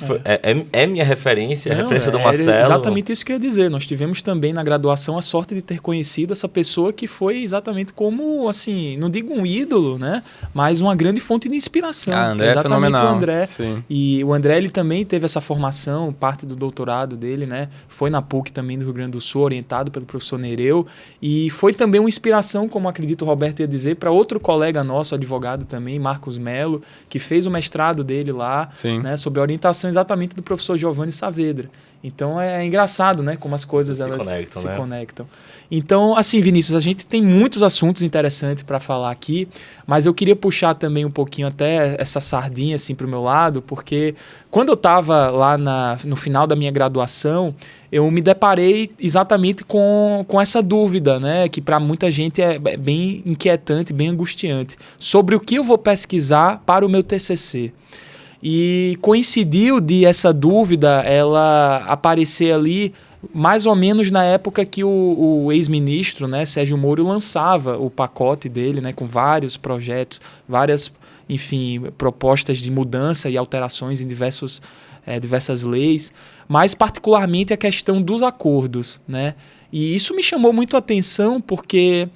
é minha referência, a referência do Marcelo. Exatamente isso que eu ia dizer. Nós tivemos também na graduação a sorte de ter conhecido essa pessoa que foi exatamente como, assim, não digo um ídolo, né, mas uma grande fonte de inspiração. André é fenomenal. O André. Sim. E o André, ele também teve essa formação, parte do doutorado dele, né, foi na PUC também do Rio Grande do Sul, orientado pelo professor Nereu, e foi também uma inspiração, como acredito o Roberto ia dizer, para outro colega nosso, advogado também, Marcos Melo, que fez o mestrado dele lá, né, sob a orientação exatamente do professor Giovanni Saavedra. Então é engraçado, né, como as coisas se conectam. Então, assim, Vinícius, a gente tem muitos assuntos interessantes para falar aqui, mas eu queria puxar também um pouquinho até essa sardinha assim para o meu lado, porque quando eu estava lá no final da minha graduação, eu me deparei exatamente com essa dúvida, né, que para muita gente é bem inquietante, bem angustiante, sobre o que eu vou pesquisar para o meu TCC. E coincidiu de essa dúvida ela aparecer ali mais ou menos na época que o ex-ministro, né, Sérgio Moro, lançava o pacote dele, né, com vários projetos, várias, enfim, propostas de mudança e alterações em diversas leis, mas particularmente a questão dos acordos, né? E isso me chamou muito a atenção porque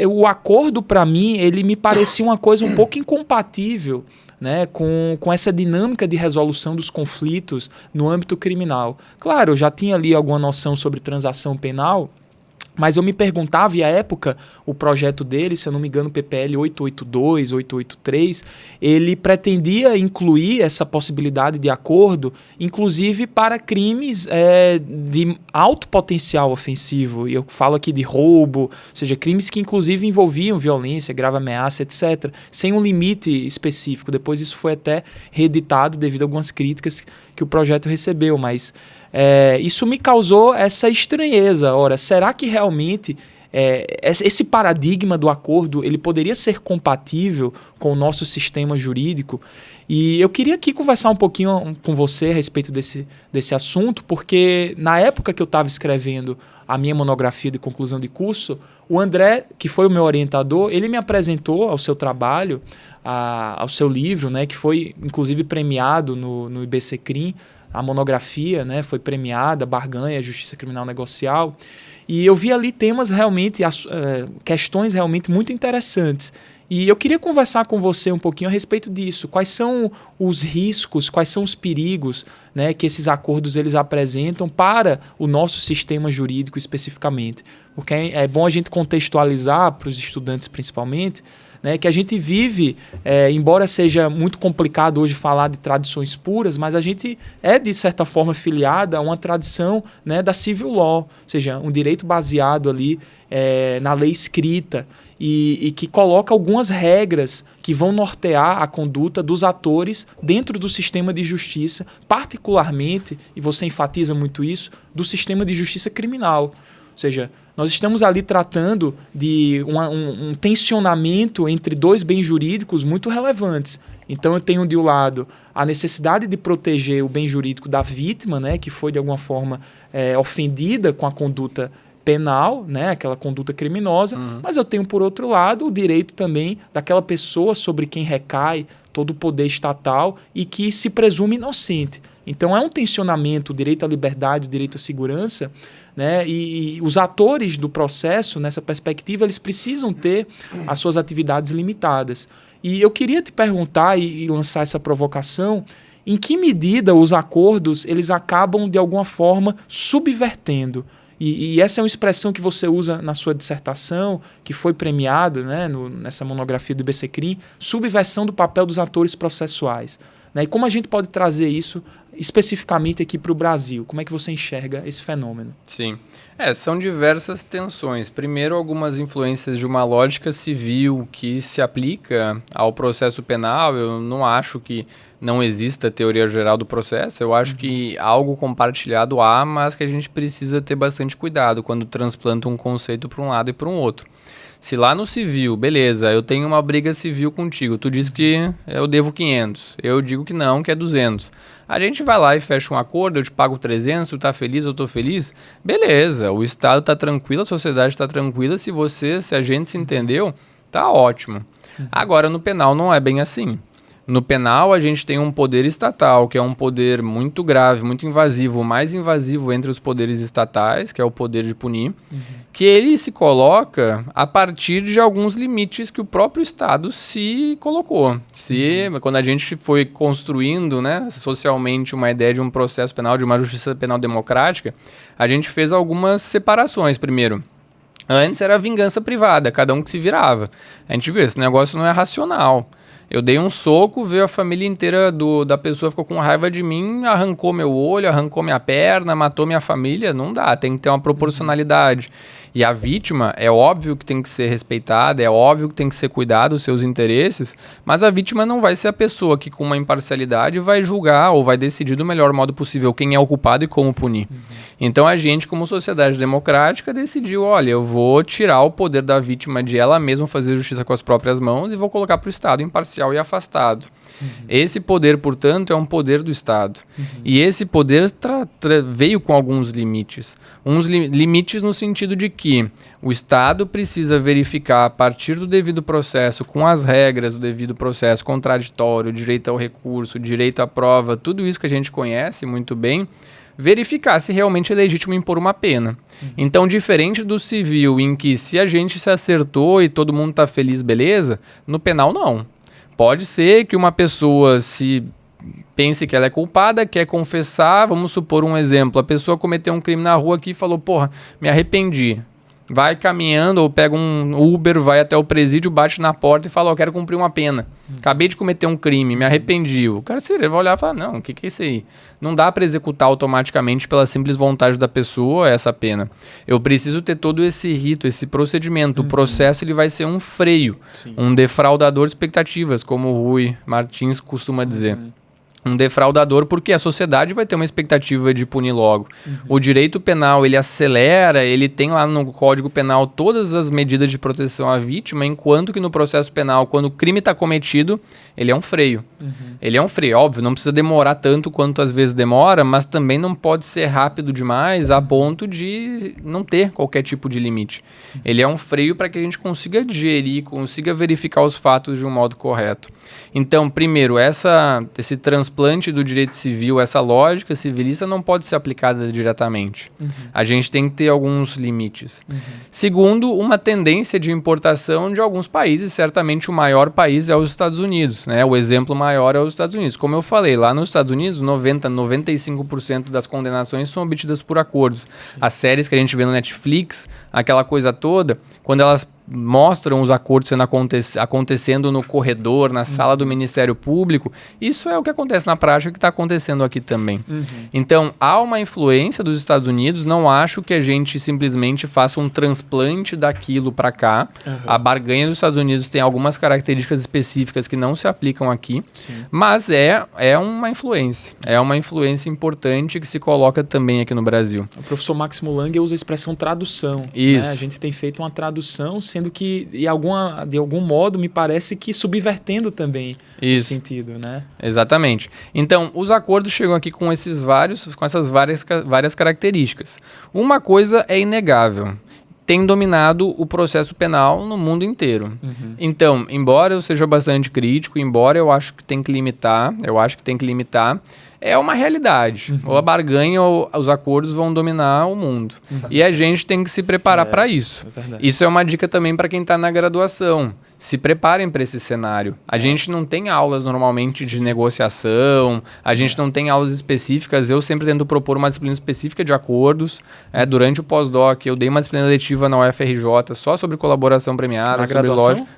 o acordo, para mim, ele me parecia uma coisa um pouco incompatível, né, com essa dinâmica de resolução dos conflitos no âmbito criminal. Claro, eu já tinha ali alguma noção sobre transação penal, mas eu me perguntava, e à época o projeto dele, se eu não me engano, PPL 882, 883, ele pretendia incluir essa possibilidade de acordo, inclusive para crimes de alto potencial ofensivo. E eu falo aqui de roubo, ou seja, crimes que inclusive envolviam violência, grave ameaça, etc., sem um limite específico. Depois isso foi até reeditado devido a algumas críticas que o projeto recebeu, mas isso me causou essa estranheza. Ora, será que realmente esse paradigma do acordo ele poderia ser compatível com o nosso sistema jurídico? E eu queria aqui conversar um pouquinho com você a respeito desse assunto, porque na época que eu estava escrevendo a minha monografia de conclusão de curso, o André, que foi o meu orientador, ele me apresentou ao seu trabalho, ao seu livro, né, que foi inclusive premiado no IBCCRIM. A monografia, né, foi premiada, Barganha, Justiça Criminal Negocial, e eu vi ali temas realmente, questões realmente muito interessantes. E eu queria conversar com você um pouquinho a respeito disso. Quais são os riscos, quais são os perigos, né, que esses acordos eles apresentam para o nosso sistema jurídico especificamente? Porque é bom a gente contextualizar para os estudantes principalmente, né, que a gente vive, embora seja muito complicado hoje falar de tradições puras, mas a gente é, de certa forma, filiada a uma tradição, né, da civil law, ou seja, um direito baseado ali na lei escrita e que coloca algumas regras que vão nortear a conduta dos atores dentro do sistema de justiça, particularmente, e você enfatiza muito isso, do sistema de justiça criminal. Ou seja, nós estamos ali tratando de um tensionamento entre dois bens jurídicos muito relevantes. Então eu tenho de um lado a necessidade de proteger o bem jurídico da vítima, né, que foi de alguma forma ofendida com a conduta penal, né, aquela conduta criminosa, mas eu tenho, por outro lado, o direito também daquela pessoa sobre quem recai todo o poder estatal e que se presume inocente. Então é um tensionamento, o direito à liberdade, o direito à segurança, né, e os atores do processo, nessa perspectiva, eles precisam ter as suas atividades limitadas. E eu queria te perguntar e lançar essa provocação, em que medida os acordos eles acabam, de alguma forma, subvertendo. E essa é uma expressão que você usa na sua dissertação, que foi premiada, né, nessa monografia do IBCCRIM, subversão do papel dos atores processuais. Né? E como a gente pode trazer isso especificamente aqui para o Brasil? Como é que você enxerga esse fenômeno? Sim. São diversas tensões. Primeiro, algumas influências de uma lógica civil que se aplica ao processo penal. Eu não acho que não exista teoria geral do processo. Eu acho que algo compartilhado há, mas que a gente precisa ter bastante cuidado quando transplanta um conceito para um lado e para um outro. Se lá no civil, beleza, eu tenho uma briga civil contigo, tu diz que eu devo 500, eu digo que não, que é 200. A gente vai lá e fecha um acordo, eu te pago 300, tu tá feliz, eu tô feliz? Beleza, o Estado tá tranquilo, a sociedade tá tranquila, se a gente se entendeu, tá ótimo. Agora, no penal não é bem assim. No penal, a gente tem um poder estatal, que é um poder muito grave, muito invasivo, o mais invasivo entre os poderes estatais, que é o poder de punir, que ele se coloca a partir de alguns limites que o próprio Estado se colocou. Quando a gente foi construindo, né, socialmente uma ideia de um processo penal, de uma justiça penal democrática, a gente fez algumas separações. Primeiro, antes era vingança privada, cada um que se virava. A gente viu, esse negócio não é racional. Eu dei um soco, veio a família inteira da pessoa, ficou com raiva de mim, arrancou meu olho, arrancou minha perna, matou minha família. Não dá, tem que ter uma proporcionalidade. E a vítima, é óbvio que tem que ser respeitada, é óbvio que tem que ser cuidado dos seus interesses, mas a vítima não vai ser a pessoa que, com uma imparcialidade, vai julgar ou vai decidir do melhor modo possível quem é o culpado e como punir. Então a gente, como sociedade democrática, decidiu, olha, eu vou tirar o poder da vítima de ela mesma fazer justiça com as próprias mãos e vou colocar para o Estado imparcial e afastado. Esse poder, portanto, é um poder do Estado. E esse poder veio com alguns limites. Limites no sentido de que o Estado precisa verificar, a partir do devido processo, com as regras do devido processo, contraditório, direito ao recurso, direito à prova, tudo isso que a gente conhece muito bem, verificar se realmente é legítimo impor uma pena. Então, diferente do civil, em que se a gente se acertou e todo mundo está feliz, beleza, no penal não. Pode ser que uma pessoa se pense que ela é culpada, quer confessar, vamos supor um exemplo, a pessoa cometeu um crime na rua aqui e falou, porra, me arrependi. Vai caminhando ou pega um Uber, vai até o presídio, bate na porta e fala, eu quero cumprir uma pena. Acabei de cometer um crime, me arrependi. O cara vai olhar e falar, não, o que é isso aí? Não dá para executar automaticamente pela simples vontade da pessoa essa pena. Eu preciso ter todo esse rito, esse procedimento. O processo ele vai ser um freio, um defraudador de expectativas, como o Rui Martins costuma dizer. Um defraudador, porque a sociedade vai ter uma expectativa de punir logo. O direito penal, ele acelera, ele tem lá no Código Penal todas as medidas de proteção à vítima, enquanto que no processo penal, quando o crime está cometido, ele é um freio. Ele é um freio, óbvio, não precisa demorar tanto quanto às vezes demora, mas também não pode ser rápido demais a ponto de não ter qualquer tipo de limite. Ele é um freio para que a gente consiga digerir, consiga verificar os fatos de um modo correto. Então, primeiro, esse transporte transplante do direito civil, essa lógica civilista não pode ser aplicada diretamente. A gente tem que ter alguns limites. Segundo, uma tendência de importação de alguns países, certamente o maior país é os Estados Unidos, né? O exemplo maior é os Estados Unidos. Como eu falei, lá nos Estados Unidos, 95% das condenações são obtidas por acordos. As séries que a gente vê no Netflix, aquela coisa toda, quando elas mostram os acordos sendo acontecendo no corredor, na sala do Ministério Público, isso é o que acontece na prática, que está acontecendo aqui também. Então, há uma influência dos Estados Unidos, não acho que a gente simplesmente faça um transplante daquilo para cá. A barganha dos Estados Unidos tem algumas características específicas que não se aplicam aqui, mas é uma influência. É uma influência importante que se coloca também aqui no Brasil. O professor Máximo Langer usa a expressão tradução. Isso. Né? A gente tem feito uma tradução, sendo que, de algum modo, me parece que subvertendo também o sentido, né? Exatamente. Então, os acordos chegam aqui com essas várias características. Uma coisa é inegável. Tem dominado o processo penal no mundo inteiro. Então, embora eu seja bastante crítico, embora eu acho que tem que limitar, é uma realidade. Ou a barganha ou os acordos vão dominar o mundo. E a gente tem que se preparar para isso. Isso é uma dica também para quem está na graduação. Se preparem para esse cenário. A gente não tem aulas normalmente de negociação, a gente não tem aulas específicas. Eu sempre tento propor uma disciplina específica de acordos. Durante o pós-doc, eu dei uma disciplina letiva na UFRJ só sobre colaboração premiada,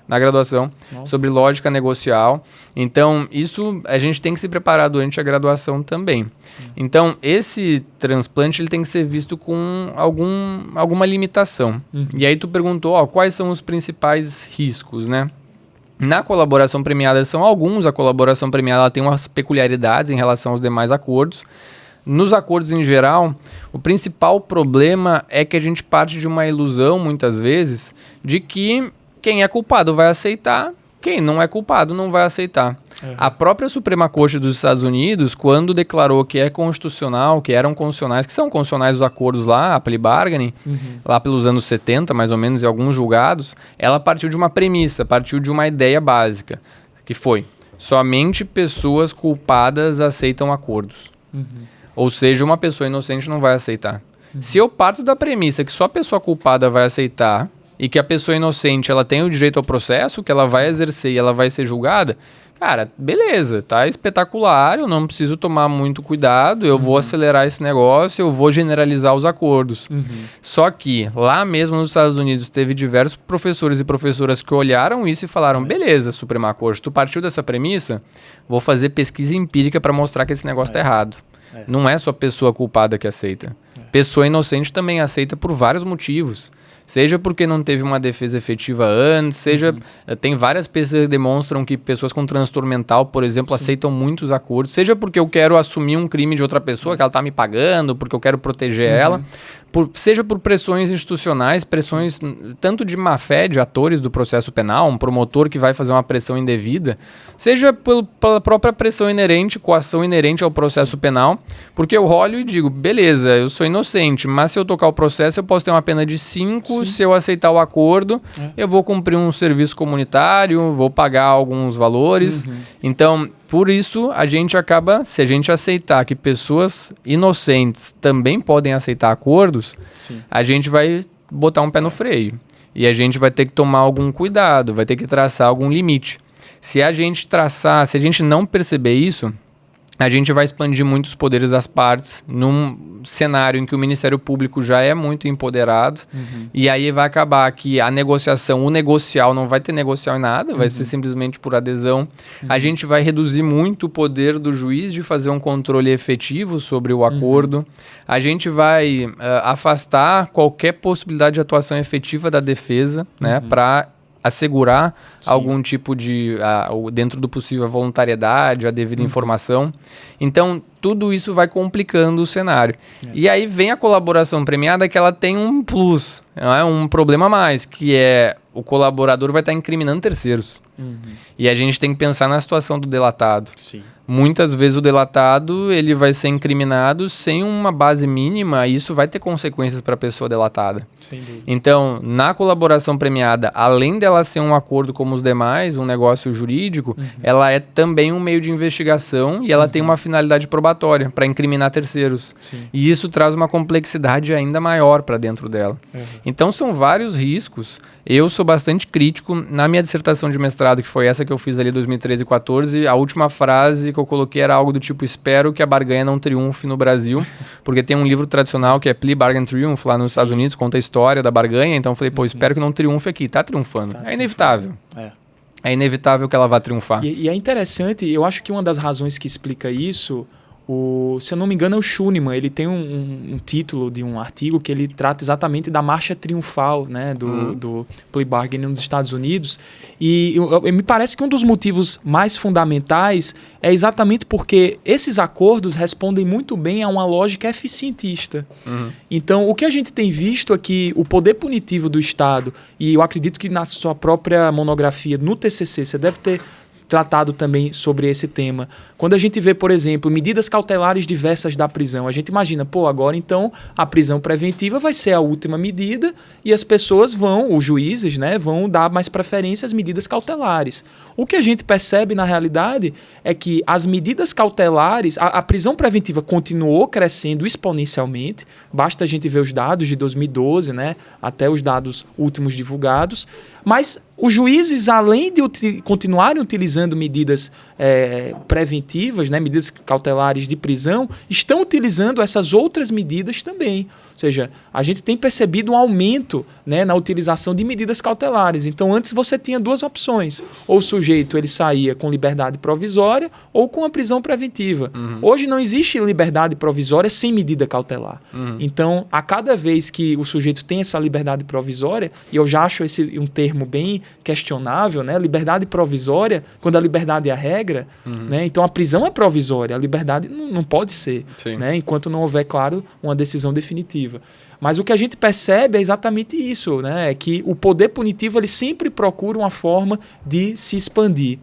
na graduação, sobre lógica negocial. Então, isso a gente tem que se preparar durante a graduação também. Então, esse transplante ele tem que ser visto com alguma limitação. E aí tu perguntou, quais são os principais riscos, né? Na colaboração premiada são alguns. A colaboração premiada ela tem umas peculiaridades em relação aos demais acordos. Nos acordos em geral, o principal problema é que a gente parte de uma ilusão, muitas vezes, de que quem é culpado vai aceitar, quem não é culpado não vai aceitar. A própria Suprema Corte dos Estados Unidos, quando declarou que é constitucional, que eram constitucionais, que são constitucionais os acordos lá, a plea bargaining, lá pelos anos 70, mais ou menos, em alguns julgados, ela partiu de uma premissa, partiu de uma ideia básica, que foi, somente pessoas culpadas aceitam acordos. Ou seja, uma pessoa inocente não vai aceitar. Se eu parto da premissa que só a pessoa culpada vai aceitar, e que a pessoa inocente ela tem o direito ao processo, que ela vai exercer e ela vai ser julgada, cara, beleza, tá espetacular, eu não preciso tomar muito cuidado, eu vou acelerar esse negócio, eu vou generalizar os acordos. Só que lá mesmo nos Estados Unidos teve diversos professores e professoras que olharam isso e falaram, beleza, Suprema Corte, tu partiu dessa premissa, vou fazer pesquisa empírica para mostrar que esse negócio tá errado. Não é só pessoa culpada que aceita. Pessoa inocente também aceita por vários motivos. Seja porque não teve uma defesa efetiva antes, seja... Tem várias pesquisas que demonstram que pessoas com transtorno mental, por exemplo, aceitam muitos acordos. Seja porque eu quero assumir um crime de outra pessoa, que ela está me pagando, porque eu quero proteger ela. Seja por pressões institucionais, pressões tanto de má-fé de atores do processo penal, um promotor que vai fazer uma pressão indevida, seja pela própria pressão inerente, coação inerente ao processo penal, porque eu olho e digo, beleza, eu sou inocente, mas se eu tocar o processo eu posso ter uma pena de 5, se eu aceitar o acordo, eu vou cumprir um serviço comunitário, vou pagar alguns valores. Então, por isso, a gente acaba, se a gente aceitar que pessoas inocentes também podem aceitar acordos, a gente vai botar um pé no freio. E a gente vai ter que tomar algum cuidado, vai ter que traçar algum limite. Se a gente não perceber isso, a gente vai expandir muito os poderes das partes num cenário em que o Ministério Público já é muito empoderado, e aí vai acabar que a negociação, o negocial não vai ter negocial em nada, vai ser simplesmente por adesão. A gente vai reduzir muito o poder do juiz de fazer um controle efetivo sobre o acordo. A gente vai afastar qualquer possibilidade de atuação efetiva da defesa, né, para assegurar algum tipo de, dentro do possível, a voluntariedade, a devida informação. Então, tudo isso vai complicando o cenário. E aí vem a colaboração premiada, que ela tem um plus, um problema a mais, que é o colaborador vai estar incriminando terceiros. E a gente tem que pensar na situação do delatado. muitas vezes o delatado ele vai ser incriminado sem uma base mínima e isso vai ter consequências para a pessoa delatada. Sem dúvida. Então, na colaboração premiada, além dela ser um acordo como os demais, um negócio jurídico, ela é também um meio de investigação e ela tem uma finalidade probatória para incriminar terceiros. Sim. E isso traz uma complexidade ainda maior para dentro dela. Então, são vários riscos. Eu sou bastante crítico. Na minha dissertação de mestrado, que foi essa que eu fiz ali em 2013 e 2014, a última frase que eu coloquei era algo do tipo: espero que a barganha não triunfe no Brasil, porque tem um livro tradicional que é Plea Bargain Triumph lá nos Estados Unidos, conta a história da barganha, então eu falei, pô, espero que não triunfe aqui. Tá triunfando. É inevitável. É inevitável que ela vá triunfar. E é interessante, eu acho que uma das razões que explica isso, se eu não me engano, é o Schunemann. Ele tem um título de um artigo que ele trata exatamente da marcha triunfal, né, do plea bargaining nos Estados Unidos. E me parece que um dos motivos mais fundamentais é exatamente porque esses acordos respondem muito bem a uma lógica eficientista. Então, o que a gente tem visto é que o poder punitivo do Estado, e eu acredito que na sua própria monografia no TCC você deve ter tratado também sobre esse tema. Quando a gente vê, por exemplo, medidas cautelares diversas da prisão, a gente imagina, pô, agora então a prisão preventiva vai ser a última medida e as pessoas os juízes, né, vão dar mais preferência às medidas cautelares. O que a gente percebe na realidade é que as medidas cautelares, a prisão preventiva continuou crescendo exponencialmente, basta a gente ver os dados de 2012, né, até os dados últimos divulgados, mas os juízes, além de continuarem utilizando medidas preventivas, né, medidas cautelares de prisão, estão utilizando essas outras medidas também. Ou seja, a gente tem percebido um aumento, né, na utilização de medidas cautelares. Então, antes você tinha duas opções. Ou o sujeito ele saía com liberdade provisória ou com a prisão preventiva. Hoje não existe liberdade provisória sem medida cautelar. Então, a cada vez que o sujeito tem essa liberdade provisória, e eu já acho esse um termo bem questionável, né? Liberdade provisória, quando a liberdade é a regra, né? Então a prisão é provisória, a liberdade não pode ser, né? Enquanto não houver, claro, uma decisão definitiva. Mas o que a gente percebe é exatamente isso, né? É que o poder punitivo ele sempre procura uma forma de se expandir.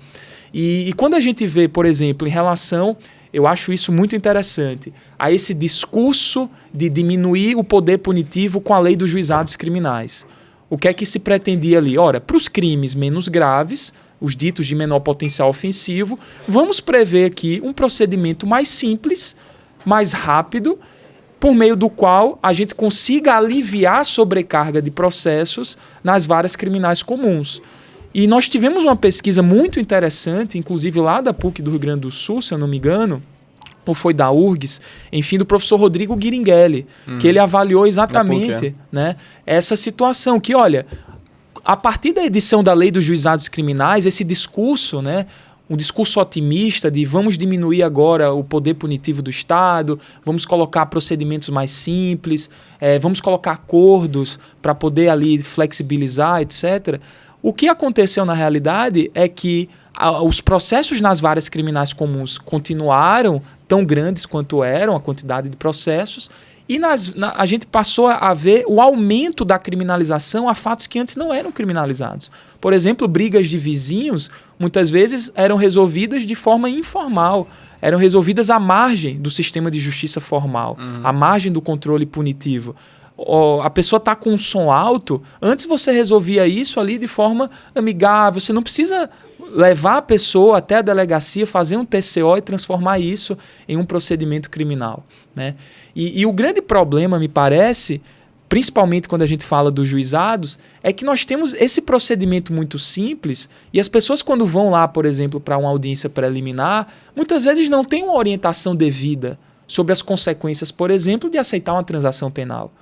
E quando a gente vê, por exemplo, em relação, eu acho isso muito interessante, a esse discurso de diminuir o poder punitivo com a lei dos juizados criminais. O que é que se pretendia ali? Ora, para os crimes menos graves, os ditos de menor potencial ofensivo, vamos prever aqui um procedimento mais simples, mais rápido, por meio do qual a gente consiga aliviar a sobrecarga de processos nas varas criminais comuns. E nós tivemos uma pesquisa muito interessante, inclusive lá da PUC do Rio Grande do Sul, se eu não me engano, ou foi da URGS, enfim, do professor Rodrigo Guiringhelli, que ele avaliou exatamente, né, essa situação, que, olha, a partir da edição da Lei dos Juizados Criminais, esse discurso, né, um discurso otimista de vamos diminuir agora o poder punitivo do Estado, vamos colocar procedimentos mais simples, vamos colocar acordos para poder ali flexibilizar, etc. O que aconteceu na realidade é que os processos nas varas criminais comuns continuaram tão grandes quanto eram, a quantidade de processos, e a gente passou a ver o aumento da criminalização a fatos que antes não eram criminalizados. Por exemplo, brigas de vizinhos muitas vezes eram resolvidas de forma informal, eram resolvidas à margem do sistema de justiça formal, à margem do controle punitivo. A pessoa está com um som alto, antes você resolvia isso ali de forma amigável, você não precisa levar a pessoa até a delegacia, fazer um TCO e transformar isso em um procedimento criminal, né? E o grande problema, me parece, principalmente quando a gente fala dos juizados, é que nós temos esse procedimento muito simples e as pessoas quando vão lá, por exemplo, para uma audiência preliminar, muitas vezes não têm uma orientação devida sobre as consequências, por exemplo, de aceitar uma transação penal.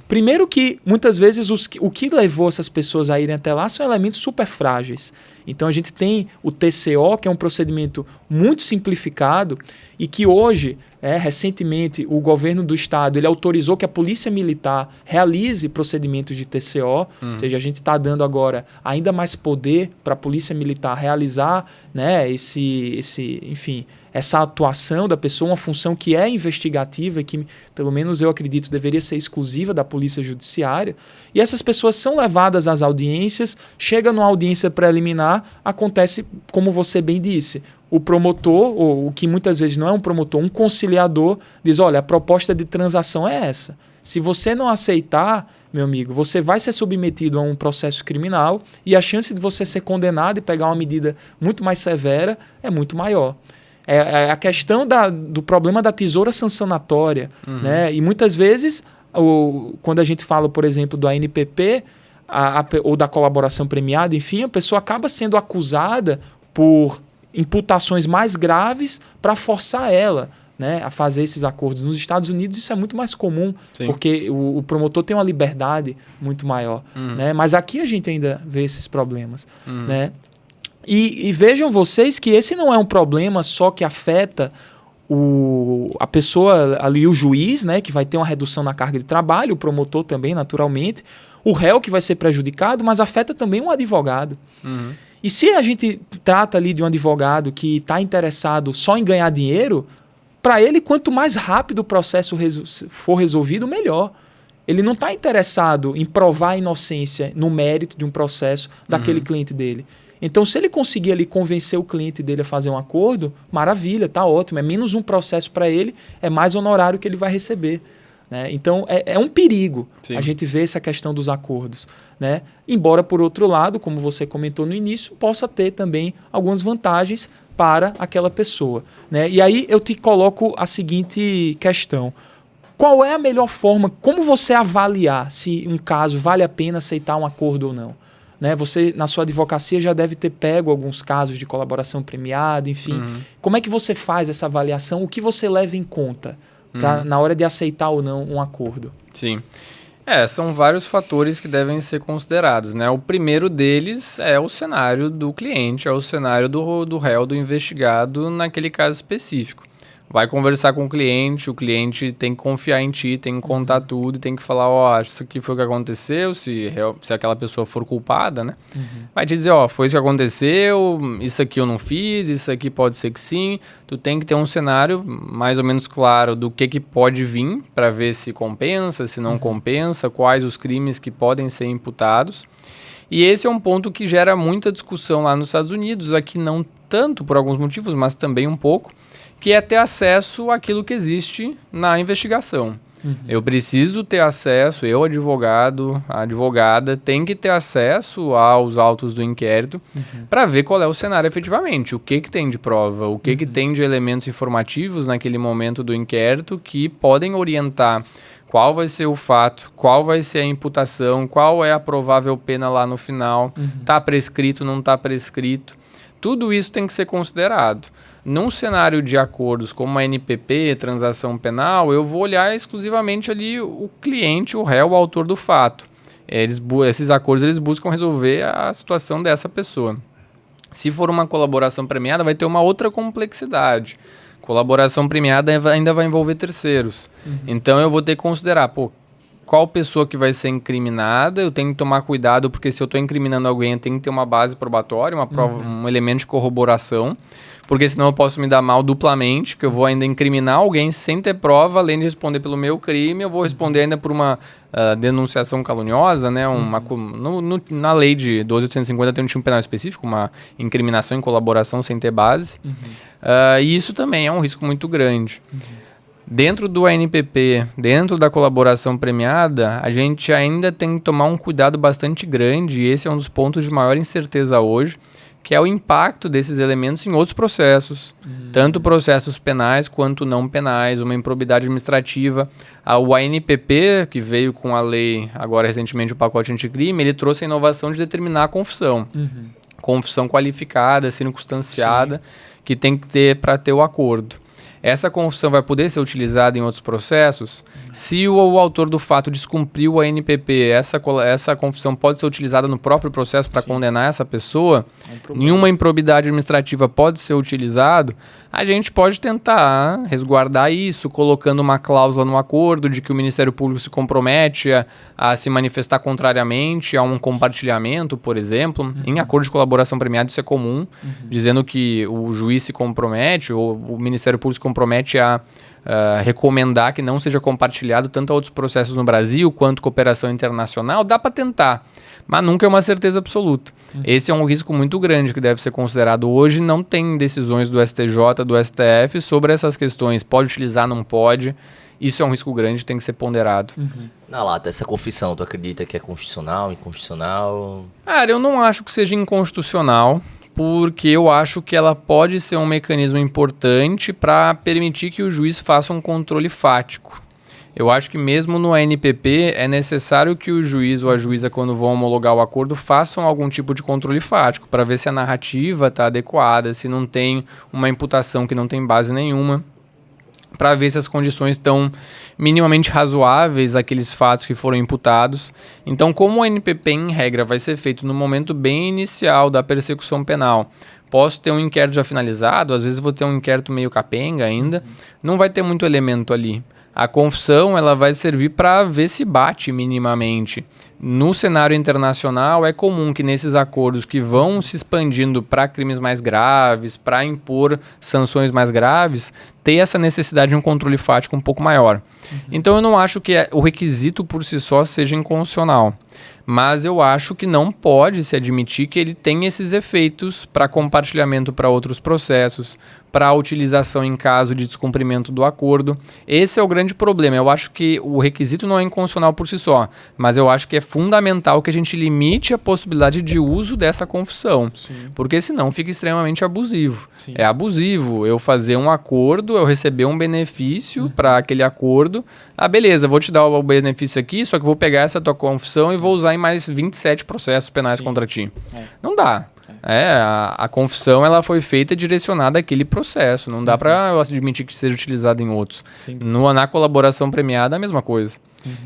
Primeiro que, muitas vezes, o que levou essas pessoas a irem até lá são elementos super frágeis. Então, a gente tem o TCO, que é um procedimento muito simplificado e que hoje, recentemente, o governo do Estado ele autorizou que a Polícia Militar realize procedimentos de TCO, ou seja, a gente está dando agora ainda mais poder para a Polícia Militar realizar, né, enfim, essa atuação da pessoa, uma função que é investigativa e que, pelo menos eu acredito, deveria ser exclusiva da Polícia Judiciária. E essas pessoas são levadas às audiências, chega numa audiência preliminar, acontece, como você bem disse, o promotor, ou o que muitas vezes não é um promotor, um conciliador, diz, olha, a proposta de transação é essa. Se você não aceitar, meu amigo, você vai ser submetido a um processo criminal e a chance de você ser condenado e pegar uma medida muito mais severa é muito maior. É a questão do problema da tesoura sancionatória. Né? E muitas vezes, quando a gente fala, por exemplo, do ANPP ou da colaboração premiada, enfim, a pessoa acaba sendo acusada por imputações mais graves para forçar ela, né, a fazer esses acordos. Nos Estados Unidos isso é muito mais comum, Sim. porque o promotor tem uma liberdade muito maior. Né? Mas aqui a gente ainda vê esses problemas. Né? E vejam vocês que esse não é um problema só que afeta a pessoa ali, o juiz, né, que vai ter uma redução na carga de trabalho, o promotor também, naturalmente, o réu que vai ser prejudicado, mas afeta também um advogado. E se a gente trata ali de um advogado que está interessado só em ganhar dinheiro, para ele, quanto mais rápido o processo for resolvido, melhor. Ele não está interessado em provar a inocência no mérito de um processo daquele cliente dele. Então, se ele conseguir ali convencer o cliente dele a fazer um acordo, maravilha, tá ótimo. É menos um processo para ele, é mais honorário que ele vai receber. Né? Então, é um perigo a gente ver essa questão dos acordos. Né? Embora, por outro lado, como você comentou no início, possa ter também algumas vantagens para aquela pessoa. Né? E aí eu te coloco a seguinte questão. Qual é a melhor forma, como você avaliar se um caso vale a pena aceitar um acordo ou não? Né? Você, na sua advocacia, já deve ter pego alguns casos de colaboração premiada, enfim. Como é que você faz essa avaliação? O que você leva em conta na hora de aceitar ou não um acordo? Sim. São vários fatores que devem ser considerados, né? O primeiro deles é o cenário do cliente, é o cenário do réu, do investigado naquele caso específico. Vai conversar com o cliente tem que confiar em ti, tem que contar tudo, tem que falar, ó, isso aqui foi o que aconteceu, se aquela pessoa for culpada, né? Vai te dizer, ó, foi isso que aconteceu, isso aqui eu não fiz, isso aqui pode ser que sim. Tu tem que ter um cenário mais ou menos claro do que pode vir para ver se compensa, se não compensa, quais os crimes que podem ser imputados. E esse é um ponto que gera muita discussão lá nos Estados Unidos, aqui não tanto por alguns motivos, mas também um pouco, que é ter acesso àquilo que existe na investigação. Eu preciso ter acesso, eu advogado, a advogada tem que ter acesso aos autos do inquérito para ver qual é o cenário efetivamente, o que tem de prova, o que tem de elementos informativos naquele momento do inquérito que podem orientar qual vai ser o fato, qual vai ser a imputação, qual é a provável pena lá no final, está prescrito, não está prescrito. Tudo isso tem que ser considerado. Num cenário de acordos como a NPP, transação penal, eu vou olhar exclusivamente ali o cliente, o réu, o autor do fato. Esses acordos eles buscam resolver a situação dessa pessoa. Se for uma colaboração premiada, vai ter uma outra complexidade. Colaboração premiada ainda vai envolver terceiros. Então eu vou ter que considerar, qual pessoa que vai ser incriminada, eu tenho que tomar cuidado, porque se eu estou incriminando alguém, eu tenho que ter uma base probatória, uma prova, um elemento de corroboração, porque senão eu posso me dar mal duplamente, que eu vou ainda incriminar alguém sem ter prova, além de responder pelo meu crime, eu vou responder ainda por uma denunciação caluniosa, né? Na lei de 12.850 tem um tipo penal específico, uma incriminação em colaboração sem ter base, e isso também é um risco muito grande. Dentro do ANPP, dentro da colaboração premiada, a gente ainda tem que tomar um cuidado bastante grande, e esse é um dos pontos de maior incerteza hoje, que é o impacto desses elementos em outros processos, tanto processos penais quanto não penais, uma improbidade administrativa. O ANPP, que veio com a lei, agora recentemente o pacote anticrime, ele trouxe a inovação de determinar a confissão. Confissão qualificada, circunstanciada, que tem que ter para ter o acordo. Essa confissão vai poder ser utilizada em outros processos? Se o autor do fato descumpriu a NPP, essa confissão pode ser utilizada no próprio processo para condenar essa pessoa? Nenhuma improbidade administrativa pode ser utilizado? A gente pode tentar resguardar isso, colocando uma cláusula no acordo de que o Ministério Público se compromete a se manifestar contrariamente a um compartilhamento, por exemplo. Em acordo de colaboração premiada isso é comum, dizendo que o juiz se compromete, ou o Ministério Público se compromete compromete a recomendar que não seja compartilhado tanto a outros processos no Brasil quanto cooperação internacional, dá para tentar, mas nunca é uma certeza absoluta. Esse é um risco muito grande que deve ser considerado hoje. Não tem decisões do STJ, do STF sobre essas questões. Pode utilizar, não pode. Isso é um risco grande, tem que ser ponderado. Na lata, essa confissão, tu acredita que é constitucional, inconstitucional? Cara, eu não acho que seja inconstitucional, porque eu acho que ela pode ser um mecanismo importante para permitir que o juiz faça um controle fático. Eu acho que mesmo no ANPP é necessário que o juiz ou a juíza, quando vão homologar o acordo, façam algum tipo de controle fático para ver se a narrativa está adequada, se não tem uma imputação que não tem base nenhuma, para ver se as condições estão minimamente razoáveis àqueles fatos que foram imputados. Então, como o ANPP, em regra, vai ser feito no momento bem inicial da persecução penal, posso ter um inquérito já finalizado, às vezes vou ter um inquérito meio capenga ainda, não vai ter muito elemento ali. A confissão ela vai servir para ver se bate minimamente. No cenário internacional, é comum que nesses acordos que vão se expandindo para crimes mais graves, para impor sanções mais graves, ter essa necessidade de um controle fático um pouco maior. Então eu não acho que o requisito por si só seja inconstitucional, mas eu acho que não pode se admitir que ele tem esses efeitos para compartilhamento para outros processos, para utilização em caso de descumprimento do acordo. Esse é o grande problema. Eu acho que o requisito não é inconstitucional por si só, mas eu acho que é fundamental que a gente limite a possibilidade de uso dessa confissão, porque senão fica extremamente abusivo. É abusivo eu fazer um acordo, eu receber um benefício para aquele acordo. Ah, beleza, vou te dar o benefício aqui, só que vou pegar essa tua confissão e vou usar em mais 27 processos penais contra ti. Não dá. A confissão ela foi feita direcionada àquele processo. Não dá para eu admitir que seja utilizada em outros. Na colaboração premiada, a mesma coisa.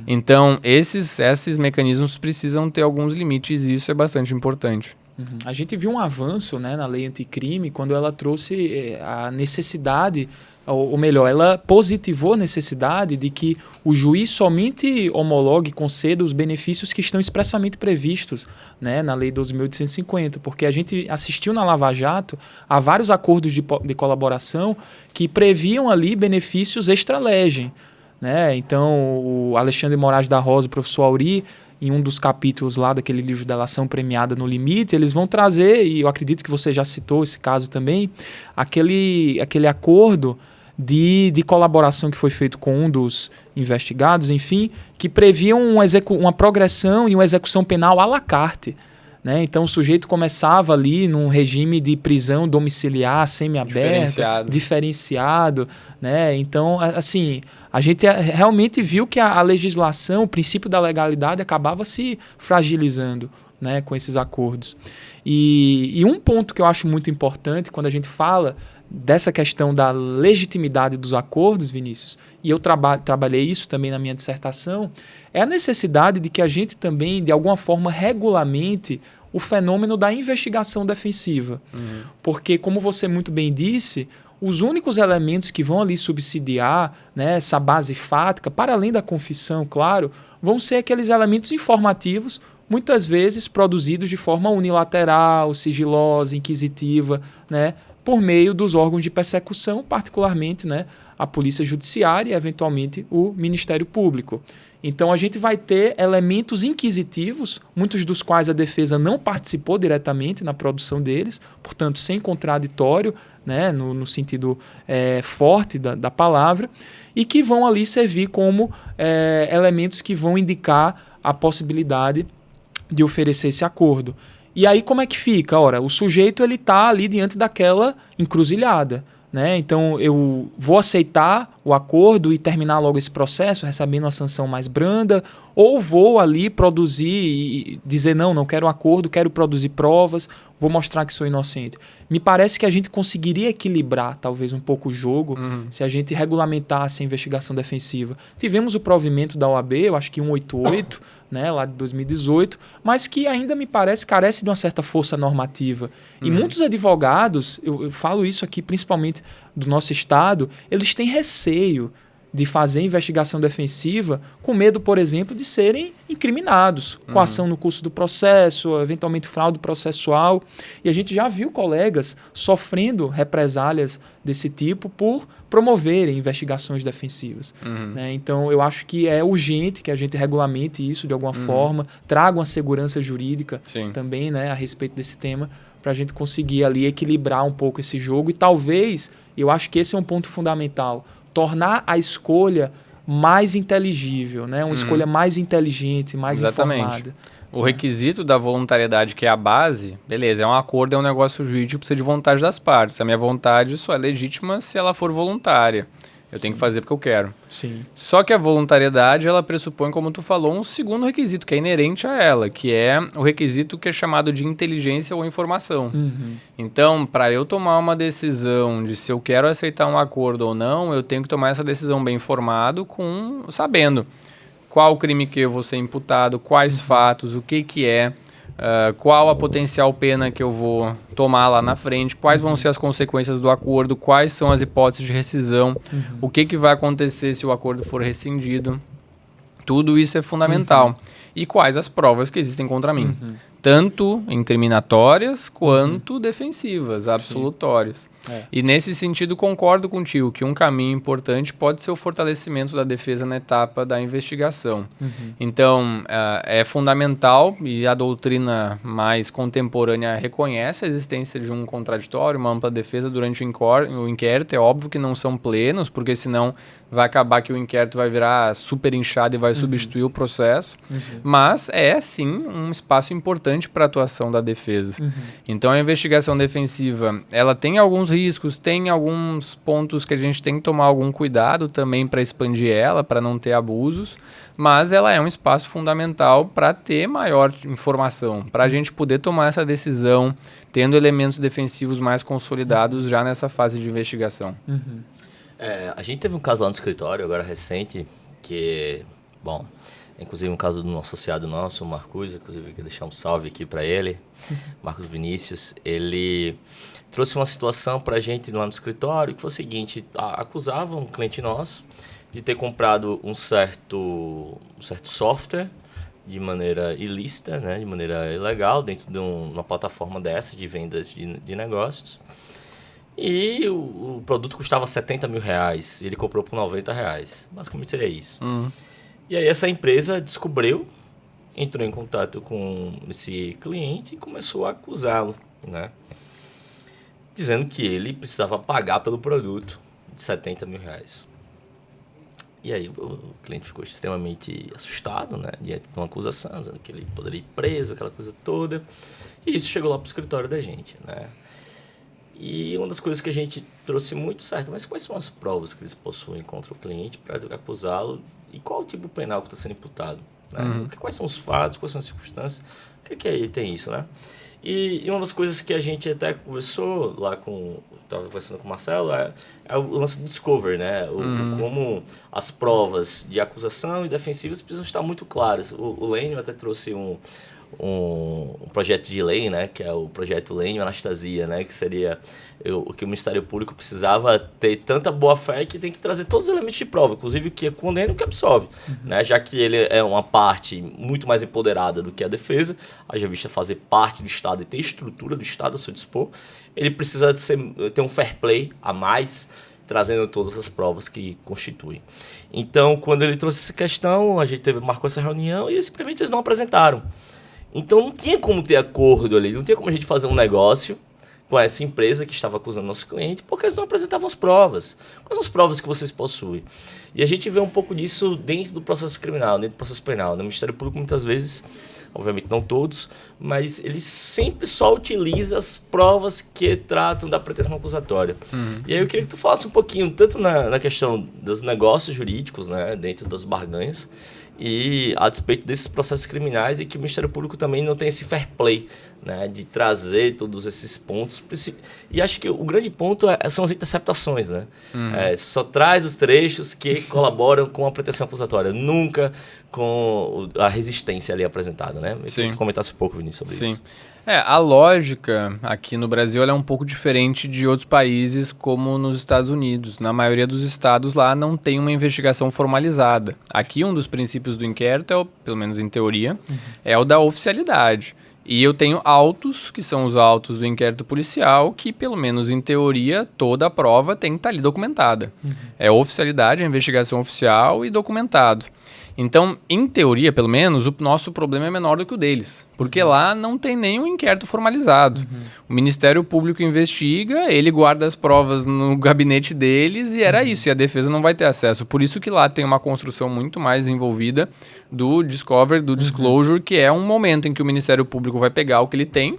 Então, esses mecanismos precisam ter alguns limites e isso é bastante importante. A gente viu um avanço, né, na lei anticrime quando ela trouxe a necessidade, ou melhor, ela positivou a necessidade de que o juiz somente homologue e conceda os benefícios que estão expressamente previstos, né, na Lei 12.850, porque a gente assistiu na Lava Jato a vários acordos de colaboração que previam ali benefícios extra-legem, né? Então, o Alexandre Moraes da Rosa, o professor Auri, em um dos capítulos lá daquele livro da Delação Premiada no Limite, eles vão trazer, e eu acredito que você já citou esse caso também, aquele acordo de colaboração que foi feito com um dos investigados, enfim, que previam uma progressão e uma execução penal à la carte. Né? Então o sujeito começava ali num regime de prisão domiciliar, semi-aberto, diferenciado. Né? Então, assim, a gente realmente viu que a legislação, o princípio da legalidade acabava se fragilizando, né, com esses acordos. E um ponto que eu acho muito importante quando a gente fala dessa questão da legitimidade dos acordos, Vinícius, e eu trabalhei isso também na minha dissertação, é a necessidade de que a gente também, de alguma forma, regulamente o fenômeno da investigação defensiva. Porque, como você muito bem disse, os únicos elementos que vão ali subsidiar, né, essa base fática, para além da confissão, claro, vão ser aqueles elementos informativos, muitas vezes produzidos de forma unilateral, sigilosa, inquisitiva, né, por meio dos órgãos de persecução, particularmente, né, a Polícia Judiciária e, eventualmente, o Ministério Público. Então, a gente vai ter elementos inquisitivos, muitos dos quais a defesa não participou diretamente na produção deles, portanto, sem contraditório, né, no sentido forte da palavra, e que vão ali servir como elementos que vão indicar a possibilidade de oferecer esse acordo. E aí como é que fica? Ora, o sujeito está ali diante daquela encruzilhada. Né? Então eu vou aceitar o acordo e terminar logo esse processo recebendo uma sanção mais branda, ou vou ali produzir e dizer não quero um acordo, quero produzir provas, vou mostrar que sou inocente. Me parece que a gente conseguiria equilibrar talvez um pouco o jogo se a gente regulamentasse a investigação defensiva. Tivemos o provimento da OAB, eu acho que 188, né, lá de 2018, mas que ainda me parece carece de uma certa força normativa. E muitos advogados, eu falo isso aqui principalmente do nosso estado, eles têm receio de fazer investigação defensiva com medo, por exemplo, de serem incriminados, com ação no curso do processo, eventualmente fraude processual. E a gente já viu colegas sofrendo represálias desse tipo por promoverem investigações defensivas. Né? Então, eu acho que é urgente que a gente regulamente isso de alguma forma, traga uma segurança jurídica também, né, a respeito desse tema, para a gente conseguir ali equilibrar um pouco esse jogo. E talvez, eu acho que esse é um ponto fundamental, tornar a escolha mais inteligível, né? Uma escolha mais inteligente, mais informada. O requisito da voluntariedade, que é a base, beleza, é um acordo, é um negócio jurídico, precisa de vontade das partes. A minha vontade só é legítima se ela for voluntária. Eu tenho que fazer porque eu quero. Sim. Só que a voluntariedade, ela pressupõe, como tu falou, um segundo requisito, que é inerente a ela, que é o requisito que é chamado de inteligência ou informação. Então, para eu tomar uma decisão de se eu quero aceitar um acordo ou não, eu tenho que tomar essa decisão bem informado, sabendo qual crime que eu vou ser imputado, quais fatos, o que é, qual a potencial pena que eu vou tomar lá na frente, quais vão ser as consequências do acordo, quais são as hipóteses de rescisão, o que vai acontecer se o acordo for rescindido. Tudo isso é fundamental. E quais as provas que existem contra mim. Tanto incriminatórias quanto defensivas, absolutórias. E nesse sentido concordo contigo que um caminho importante pode ser o fortalecimento da defesa na etapa da investigação. Então, é fundamental, e a doutrina mais contemporânea reconhece a existência de um contraditório, uma ampla defesa durante o inquérito. É óbvio que não são plenos, porque senão vai acabar que o inquérito vai virar super inchado e vai substituir o processo. Mas é, sim, um espaço importante para a atuação da defesa. Então, a investigação defensiva, ela tem alguns riscos, tem alguns pontos que a gente tem que tomar algum cuidado também para expandir ela, para não ter abusos, mas ela é um espaço fundamental para ter maior informação, para a gente poder tomar essa decisão, tendo elementos defensivos mais consolidados já nessa fase de investigação. A gente teve um caso lá no escritório, agora recente, que, bom, inclusive um caso de um associado nosso, o Marcos, inclusive queria deixar um salve aqui para ele, Marcos Vinícius. Ele trouxe uma situação para a gente lá no escritório, que foi o seguinte: acusava um cliente nosso de ter comprado um certo software de maneira ilícita, né, de maneira ilegal, dentro de uma plataforma dessa de vendas de negócios. E o produto custava R$70 mil, e ele comprou por R$90. Basicamente seria isso. E aí essa empresa descobriu, entrou em contato com esse cliente e começou a acusá-lo, né? Dizendo que ele precisava pagar pelo produto de R$70 mil. E aí o cliente ficou extremamente assustado, né, diante de uma acusação, dizendo que ele poderia ir preso, aquela coisa toda. E isso chegou lá para o escritório da gente, né? E uma das coisas que a gente trouxe muito certo, mas quais são as provas que eles possuem contra o cliente para acusá-lo e qual o tipo penal que está sendo imputado? Né? Quais são os fatos, quais são as circunstâncias? O que aí tem isso, né? E uma das coisas que a gente até conversou lá estava conversando com o Marcelo, é o lance do discovery, né? Como as provas de acusação e defensivas precisam estar muito claras. O Lênio até trouxe um projeto de lei, né, que é o projeto Lênio Anastasia, né, que seria o que o Ministério Público precisava ter tanta boa-fé que tem que trazer todos os elementos de prova, inclusive o que condena e o que absolve, né, já que ele é uma parte muito mais empoderada do que a defesa, haja vista fazer parte do Estado e ter estrutura do Estado a seu dispor, ele precisa ter um fair play a mais, trazendo todas as provas que constituem. Então, quando ele trouxe essa questão, a gente marcou essa reunião e simplesmente eles não apresentaram. Então não tinha como ter acordo ali, não tinha como a gente fazer um negócio com essa empresa que estava acusando nosso cliente, porque eles não apresentavam as provas. Quais são as provas que vocês possuem? E a gente vê um pouco disso dentro do processo criminal, dentro do processo penal. No Ministério Público, muitas vezes, obviamente não todos, mas ele sempre só utiliza as provas que tratam da pretensão acusatória. E aí eu queria que tu falasse um pouquinho, tanto na questão dos negócios jurídicos, né, dentro das barganhas, e a despeito desses processos criminais, e que o Ministério Público também não tem esse fair play, né, de trazer todos esses pontos. E acho que o grande ponto são as interceptações, né? Só traz os trechos que colaboram com a pretensão acusatória, nunca com a resistência ali apresentada, né? Eu queria que tu comentasse um pouco, Vinícius, sobre isso. A lógica aqui no Brasil ela é um pouco diferente de outros países, como nos Estados Unidos. Na maioria dos estados lá não tem uma investigação formalizada. Aqui um dos princípios do inquérito, pelo menos em teoria, é o da oficialidade. E eu tenho autos, que são os autos do inquérito policial, que pelo menos em teoria toda a prova tem que estar ali documentada. É oficialidade, a investigação oficial e documentado. Então, em teoria, pelo menos, o nosso problema é menor do que o deles. Porque lá não tem nenhum inquérito formalizado. O Ministério Público investiga, ele guarda as provas no gabinete deles e era isso. E a defesa não vai ter acesso. Por isso que lá tem uma construção muito mais envolvida do discovery, do disclosure, que é um momento em que o Ministério Público vai pegar o que ele tem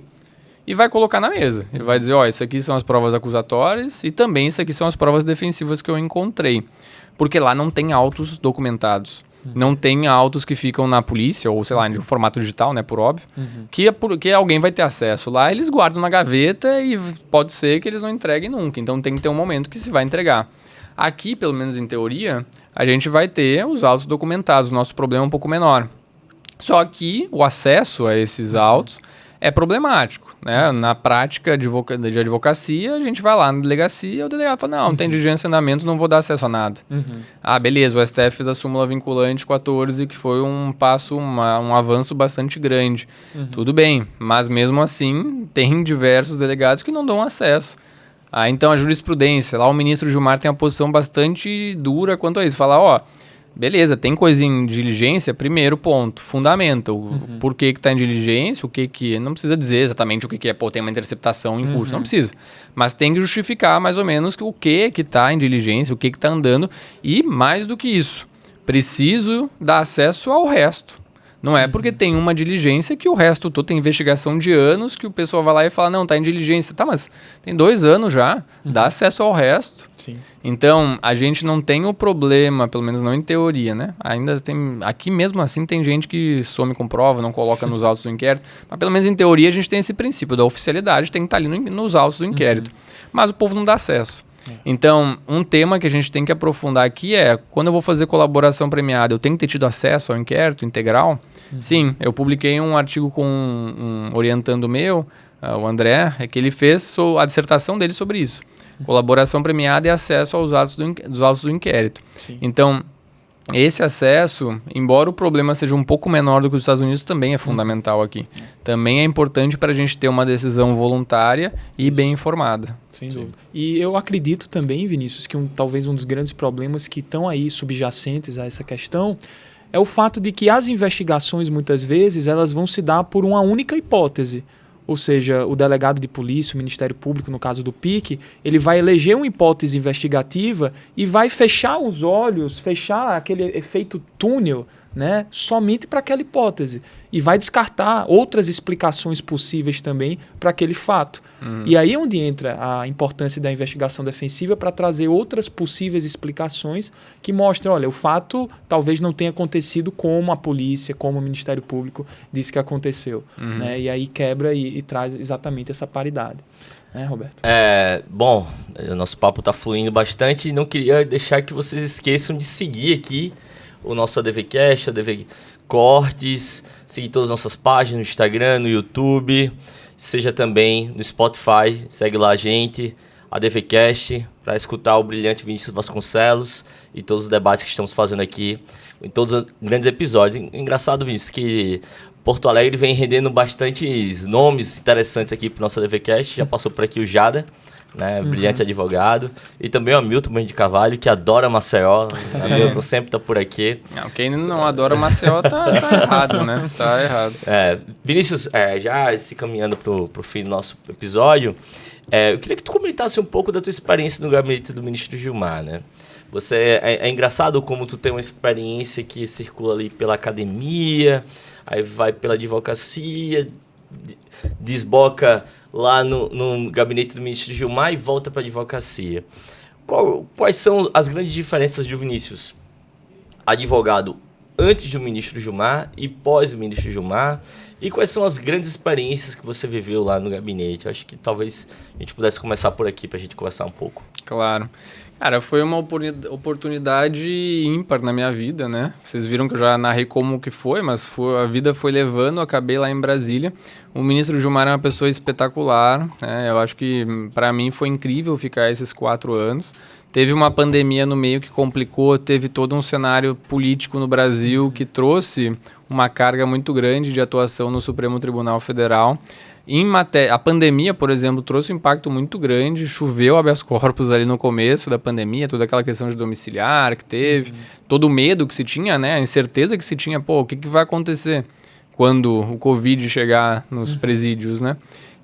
e vai colocar na mesa. Ele vai dizer, isso aqui são as provas acusatórias e também isso aqui são as provas defensivas que eu encontrei. Porque lá não tem autos documentados. Não tem autos que ficam na polícia, ou sei lá, em formato digital, né, por óbvio, que alguém vai ter acesso. Lá eles guardam na gaveta e pode ser que eles não entreguem nunca. Então tem que ter um momento que se vai entregar. Aqui, pelo menos em teoria, a gente vai ter os autos documentados. O nosso problema é um pouco menor. Só que o acesso a esses autos é problemático, né? Na prática de advocacia, a gente vai lá na delegacia, o delegado fala, não tem diligência em andamento, não vou dar acesso a nada. Beleza, o STF fez a súmula vinculante 14, que foi um passo, um avanço bastante grande. Tudo bem, mas mesmo assim, tem diversos delegados que não dão acesso. Então a jurisprudência, lá o ministro Gilmar tem uma posição bastante dura quanto a isso. Fala, beleza, tem coisa em diligência, primeiro ponto, fundamenta o porquê que está em diligência, o que não precisa dizer exatamente o que é, tem uma interceptação em curso, não precisa. Mas tem que justificar mais ou menos o que está em diligência, o que está andando e mais do que isso, preciso dar acesso ao resto. Não é porque tem uma diligência que o resto todo tem investigação de anos que o pessoal vai lá e fala, não, tá em diligência. Tá, mas tem 2 anos já, dá acesso ao resto. Sim. Então, a gente não tem o problema, pelo menos não em teoria, né? Ainda tem, aqui mesmo assim tem gente que some com prova, não coloca nos autos do inquérito, mas pelo menos em teoria a gente tem esse princípio da oficialidade, tem que estar ali nos autos do inquérito. Mas o povo não dá acesso. Então, um tema que a gente tem que aprofundar aqui é, quando eu vou fazer colaboração premiada, eu tenho que ter tido acesso ao inquérito integral? Sim, eu publiquei um artigo com um orientando meu, o André, que ele fez a dissertação dele sobre isso. Colaboração premiada e acesso aos dos autos do inquérito. Sim. Então, esse acesso, embora o problema seja um pouco menor do que os Estados Unidos, também é fundamental aqui. Também é importante para a gente ter uma decisão voluntária e bem informada. Sem dúvida. E eu acredito também, Vinícius, que talvez um dos grandes problemas que estão aí subjacentes a essa questão é o fato de que as investigações, muitas vezes, elas vão se dar por uma única hipótese. Ou seja, o delegado de polícia, o Ministério Público, no caso do PIC, ele vai eleger uma hipótese investigativa e vai fechar os olhos, fechar aquele efeito túnel, né, somente para aquela hipótese. E vai descartar outras explicações possíveis também para aquele fato. E aí é onde entra a importância da investigação defensiva para trazer outras possíveis explicações que mostrem, olha, o fato talvez não tenha acontecido como a polícia, como o Ministério Público disse que aconteceu. Né? E aí quebra e traz exatamente essa paridade. Roberto? Bom, o nosso papo está fluindo bastante e não queria deixar que vocês esqueçam de seguir aqui o nosso ADVcast, ADV Cortes, seguir todas as nossas páginas no Instagram, no YouTube, seja também no Spotify, segue lá a gente, ADVcast, para escutar o brilhante Vinícius Vasconcelos e todos os debates que estamos fazendo aqui, em todos os grandes episódios. Engraçado, Vinícius, que Porto Alegre vem rendendo bastantes nomes interessantes aqui para o nosso ADVcast, já passou por aqui o Jada, né, brilhante advogado, e também o Hamilton Mendes de Carvalho, que adora Maceió. Hamilton sempre está por aqui. Quem não adora Maceió tá errado, né? Tá errado. Vinícius, já se caminhando pro fim do nosso episódio, eu queria que tu comentasse um pouco da tua experiência no gabinete do ministro Gilmar, né? Você, é engraçado como tu tem uma experiência que circula ali pela academia, aí vai pela advocacia, desboca lá no gabinete do ministro Gilmar e volta para a advocacia. Quais são as grandes diferenças de Vinícius, advogado antes do ministro Gilmar e pós o ministro Gilmar? E quais são as grandes experiências que você viveu lá no gabinete? Eu acho que talvez a gente pudesse começar por aqui para a gente conversar um pouco. Claro. Cara, foi uma oportunidade ímpar na minha vida, né? Vocês viram que eu já narrei como que foi, mas a vida foi levando, acabei lá em Brasília. O ministro Gilmar é uma pessoa espetacular, né? Eu acho que para mim foi incrível ficar esses 4 anos. Teve uma pandemia no meio que complicou, teve todo um cenário político no Brasil que trouxe uma carga muito grande de atuação no Supremo Tribunal Federal. A pandemia, por exemplo, trouxe um impacto muito grande, choveu habeas corpus ali no começo da pandemia, toda aquela questão de domiciliar que teve, todo o medo que se tinha, né? A incerteza que se tinha, o que vai acontecer quando o Covid chegar nos presídios, né?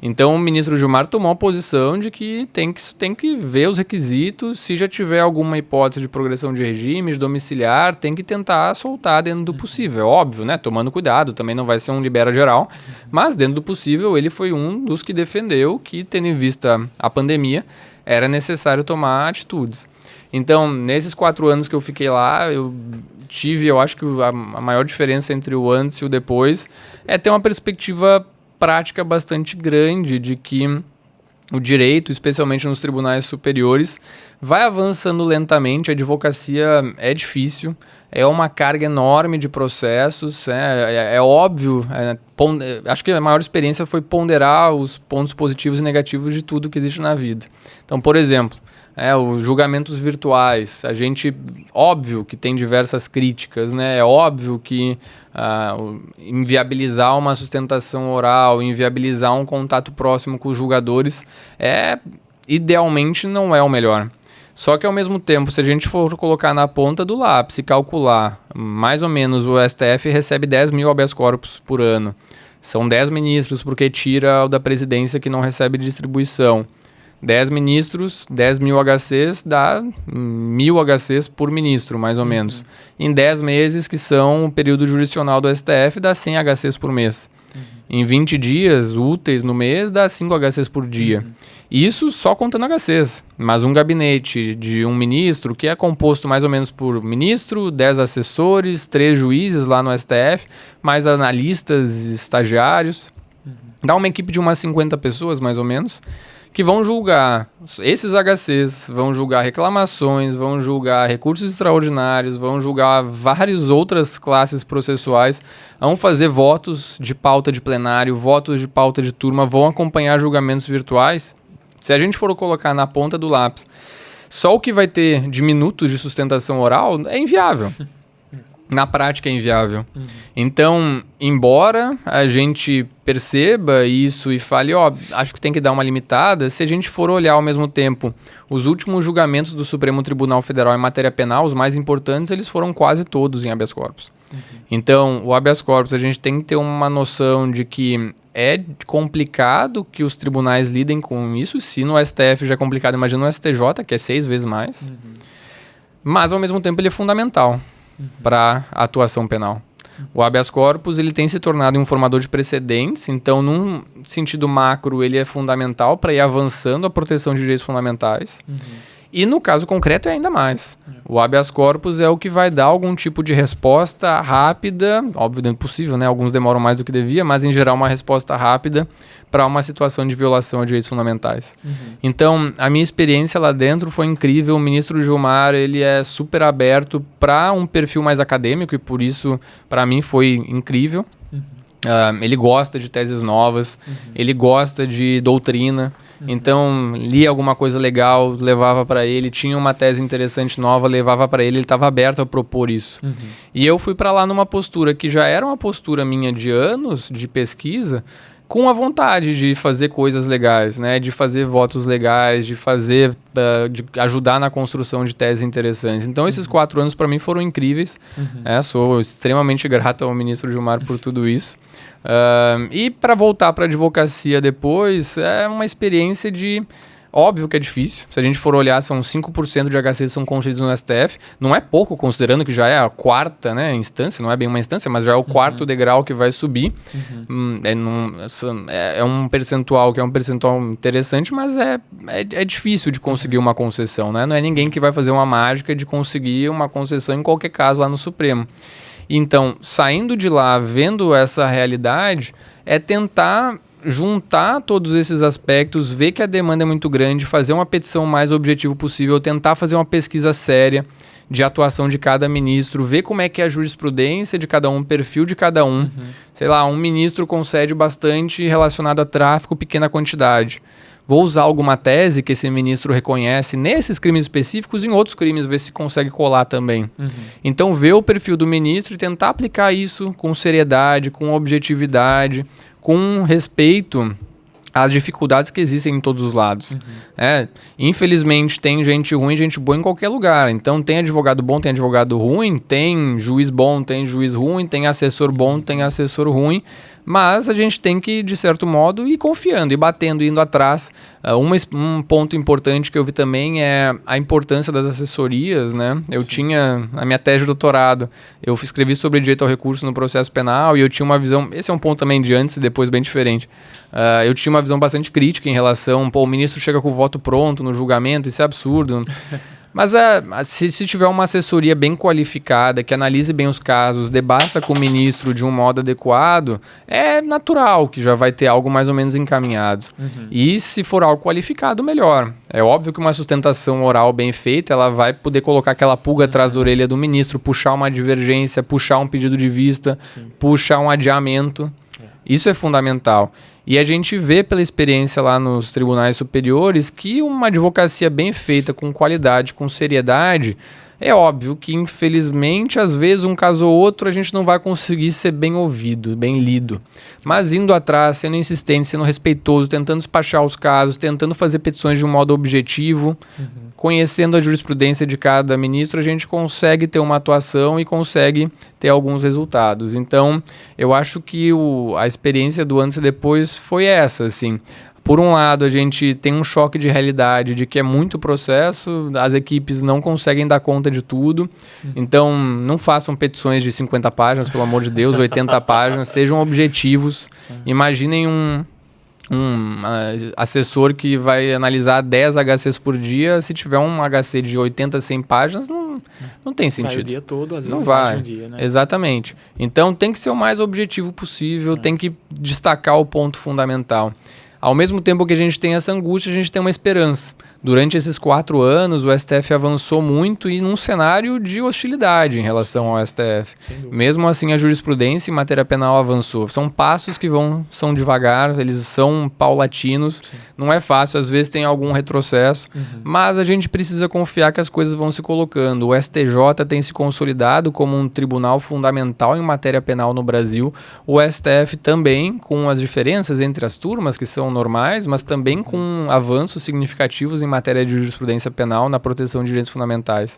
Então, o ministro Gilmar tomou a posição de que tem que ver os requisitos, se já tiver alguma hipótese de progressão de regime, de domiciliar, tem que tentar soltar dentro do possível. É óbvio, né? Tomando cuidado, também não vai ser um libera geral, mas dentro do possível ele foi um dos que defendeu que, tendo em vista a pandemia, era necessário tomar atitudes. Então, nesses 4 anos que eu fiquei lá, eu acho que a maior diferença entre o antes e o depois é ter uma perspectiva prática bastante grande de que o direito, especialmente nos tribunais superiores, vai avançando lentamente, a advocacia é difícil, é uma carga enorme de processos, é óbvio, acho que a maior experiência foi ponderar os pontos positivos e negativos de tudo que existe na vida. Então, por exemplo, os julgamentos virtuais, óbvio que tem diversas críticas, né? É óbvio que inviabilizar uma sustentação oral, inviabilizar um contato próximo com os julgadores, idealmente não é o melhor. Só que, ao mesmo tempo, se a gente for colocar na ponta do lápis e calcular, mais ou menos o STF recebe 10 mil habeas corpus por ano. São 10 ministros, porque tira o da presidência que não recebe distribuição. 10 ministros, 10 mil HCs, dá 1.000 HCs por ministro, mais ou menos. Em 10 meses, que são o período jurisdicional do STF, dá 100 HCs por mês. Em 20 dias úteis no mês, dá 5 HCs por dia. Isso só contando HCs. Mas um gabinete de um ministro, que é composto mais ou menos por ministro, 10 assessores, 3 juízes lá no STF, mais analistas, estagiários. Dá uma equipe de umas 50 pessoas, mais ou menos, que vão julgar esses HCs, vão julgar reclamações, vão julgar recursos extraordinários, vão julgar várias outras classes processuais, vão fazer votos de pauta de plenário, votos de pauta de turma, vão acompanhar julgamentos virtuais. Se a gente for colocar na ponta do lápis, só o que vai ter de minutos de sustentação oral é inviável. Na prática é inviável. Então, embora a gente perceba isso e fale, acho que tem que dar uma limitada, se a gente for olhar ao mesmo tempo os últimos julgamentos do Supremo Tribunal Federal em matéria penal, os mais importantes, eles foram quase todos em habeas corpus. Então, o habeas corpus, a gente tem que ter uma noção de que é complicado que os tribunais lidem com isso. Se no STF já é complicado, imagina no STJ, que é 6 vezes mais. Mas, ao mesmo tempo, ele é fundamental para a atuação penal. O habeas corpus ele tem se tornado um formador de precedentes, então, num sentido macro, ele é fundamental para ir avançando a proteção de direitos fundamentais. E no caso concreto é ainda mais. O habeas corpus é o que vai dar algum tipo de resposta rápida, óbvio, dentro do possível, né? Alguns demoram mais do que devia, mas em geral uma resposta rápida para uma situação de violação a direitos fundamentais. Então, a minha experiência lá dentro foi incrível. O ministro Gilmar, ele é super aberto para um perfil mais acadêmico e por isso, para mim, foi incrível. Ele gosta de teses novas, ele gosta de doutrina. Então, lia alguma coisa legal, levava para ele, tinha uma tese interessante nova, levava para ele estava aberto a propor isso. E eu fui para lá numa postura que já era uma postura minha de anos de pesquisa, com a vontade de fazer coisas legais, né? De fazer votos legais, de ajudar na construção de teses interessantes. Então, esses 4 anos para mim foram incríveis. Sou extremamente grato ao ministro Gilmar por tudo isso. E para voltar para a advocacia depois, é uma experiência de... Óbvio que é difícil. Se a gente for olhar, são 5% de HCs que são concedidos no STF. Não é pouco, considerando que já é a 4ª, né, instância. Não é bem uma instância, mas já é o 4º degrau que vai subir. É um percentual que é um percentual interessante, mas é difícil de conseguir uma concessão, né? Não é ninguém que vai fazer uma mágica de conseguir uma concessão em qualquer caso lá no Supremo. Então, saindo de lá, vendo essa realidade, é tentar juntar todos esses aspectos, ver que a demanda é muito grande, fazer uma petição o mais objetivo possível, tentar fazer uma pesquisa séria de atuação de cada ministro, ver como é que é a jurisprudência de cada um, o perfil de cada um. Sei lá, um ministro concede bastante relacionado a tráfico, pequena quantidade. Vou usar alguma tese que esse ministro reconhece nesses crimes específicos e em outros crimes, ver se consegue colar também. Então, ver o perfil do ministro e tentar aplicar isso com seriedade, com objetividade, com respeito às dificuldades que existem em todos os lados. Infelizmente, tem gente ruim e gente boa em qualquer lugar. Então, tem advogado bom, tem advogado ruim, tem juiz bom, tem juiz ruim, tem assessor bom, tem assessor ruim. Mas a gente tem que, de certo modo, ir confiando, ir batendo, indo atrás. Um ponto importante que eu vi também é a importância das assessorias, né? Eu tinha, na minha tese de doutorado, eu escrevi sobre direito ao recurso no processo penal e eu tinha uma visão, esse é um ponto também de antes e depois bem diferente. Eu tinha uma visão bastante crítica em relação, o ministro chega com o voto pronto no julgamento, isso é absurdo. Mas se tiver uma assessoria bem qualificada, que analise bem os casos, debata com o ministro de um modo adequado, é natural que já vai ter algo mais ou menos encaminhado. E se for algo qualificado, melhor. É óbvio que uma sustentação oral bem feita, ela vai poder colocar aquela pulga atrás da orelha do ministro, puxar uma divergência, puxar um pedido de vista, puxar um adiamento. Isso é fundamental. E a gente vê pela experiência lá nos tribunais superiores que uma advocacia bem feita, com qualidade, com seriedade, é óbvio que, infelizmente, às vezes um caso ou outro a gente não vai conseguir ser bem ouvido, bem lido. Mas indo atrás, sendo insistente, sendo respeitoso, tentando despachar os casos, tentando fazer petições de um modo objetivo, conhecendo a jurisprudência de cada ministro, a gente consegue ter uma atuação e consegue ter alguns resultados. Então, eu acho que a experiência do antes e depois foi essa, assim. Por um lado, a gente tem um choque de realidade de que é muito processo, as equipes não conseguem dar conta de tudo. Então, não façam petições de 50 páginas, pelo amor de Deus, 80 páginas, sejam objetivos. Imaginem um assessor que vai analisar 10 HCs por dia, se tiver um HC de 80, 100 páginas, não tem sentido. Vai o dia todo, às vezes não vai. Um dia, né? Exatamente. Então, tem que ser o mais objetivo possível, tem que destacar o ponto fundamental. Ao mesmo tempo que a gente tem essa angústia, a gente tem uma esperança. Durante esses 4 anos, o STF avançou muito e num cenário de hostilidade em relação ao STF. Mesmo assim, a jurisprudência em matéria penal avançou. São passos que são devagar, eles são paulatinos. Sim. Não é fácil, às vezes tem algum retrocesso, mas a gente precisa confiar que as coisas vão se colocando. O STJ tem se consolidado como um tribunal fundamental em matéria penal no Brasil. O STF também, com as diferenças entre as turmas, que são normais, mas também com avanços significativos em matéria de jurisprudência penal na proteção de direitos fundamentais.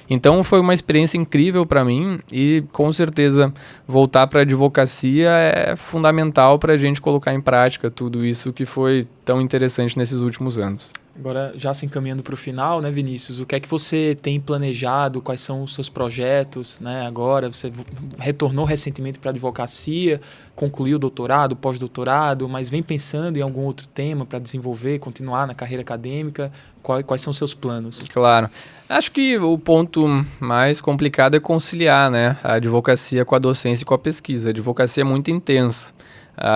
Então foi uma experiência incrível para mim e com certeza voltar para a advocacia é fundamental para a gente colocar em prática tudo isso que foi tão interessante nesses últimos anos. Agora, já se encaminhando para o final, né, Vinícius? O que é que você tem planejado? Quais são os seus projetos, né? Agora, você retornou recentemente para a advocacia, concluiu o doutorado, pós-doutorado, mas vem pensando em algum outro tema para desenvolver, continuar na carreira acadêmica? Quais são os seus planos? Claro. Acho que o ponto mais complicado é conciliar, né, a advocacia com a docência e com a pesquisa. A advocacia é muito intensa.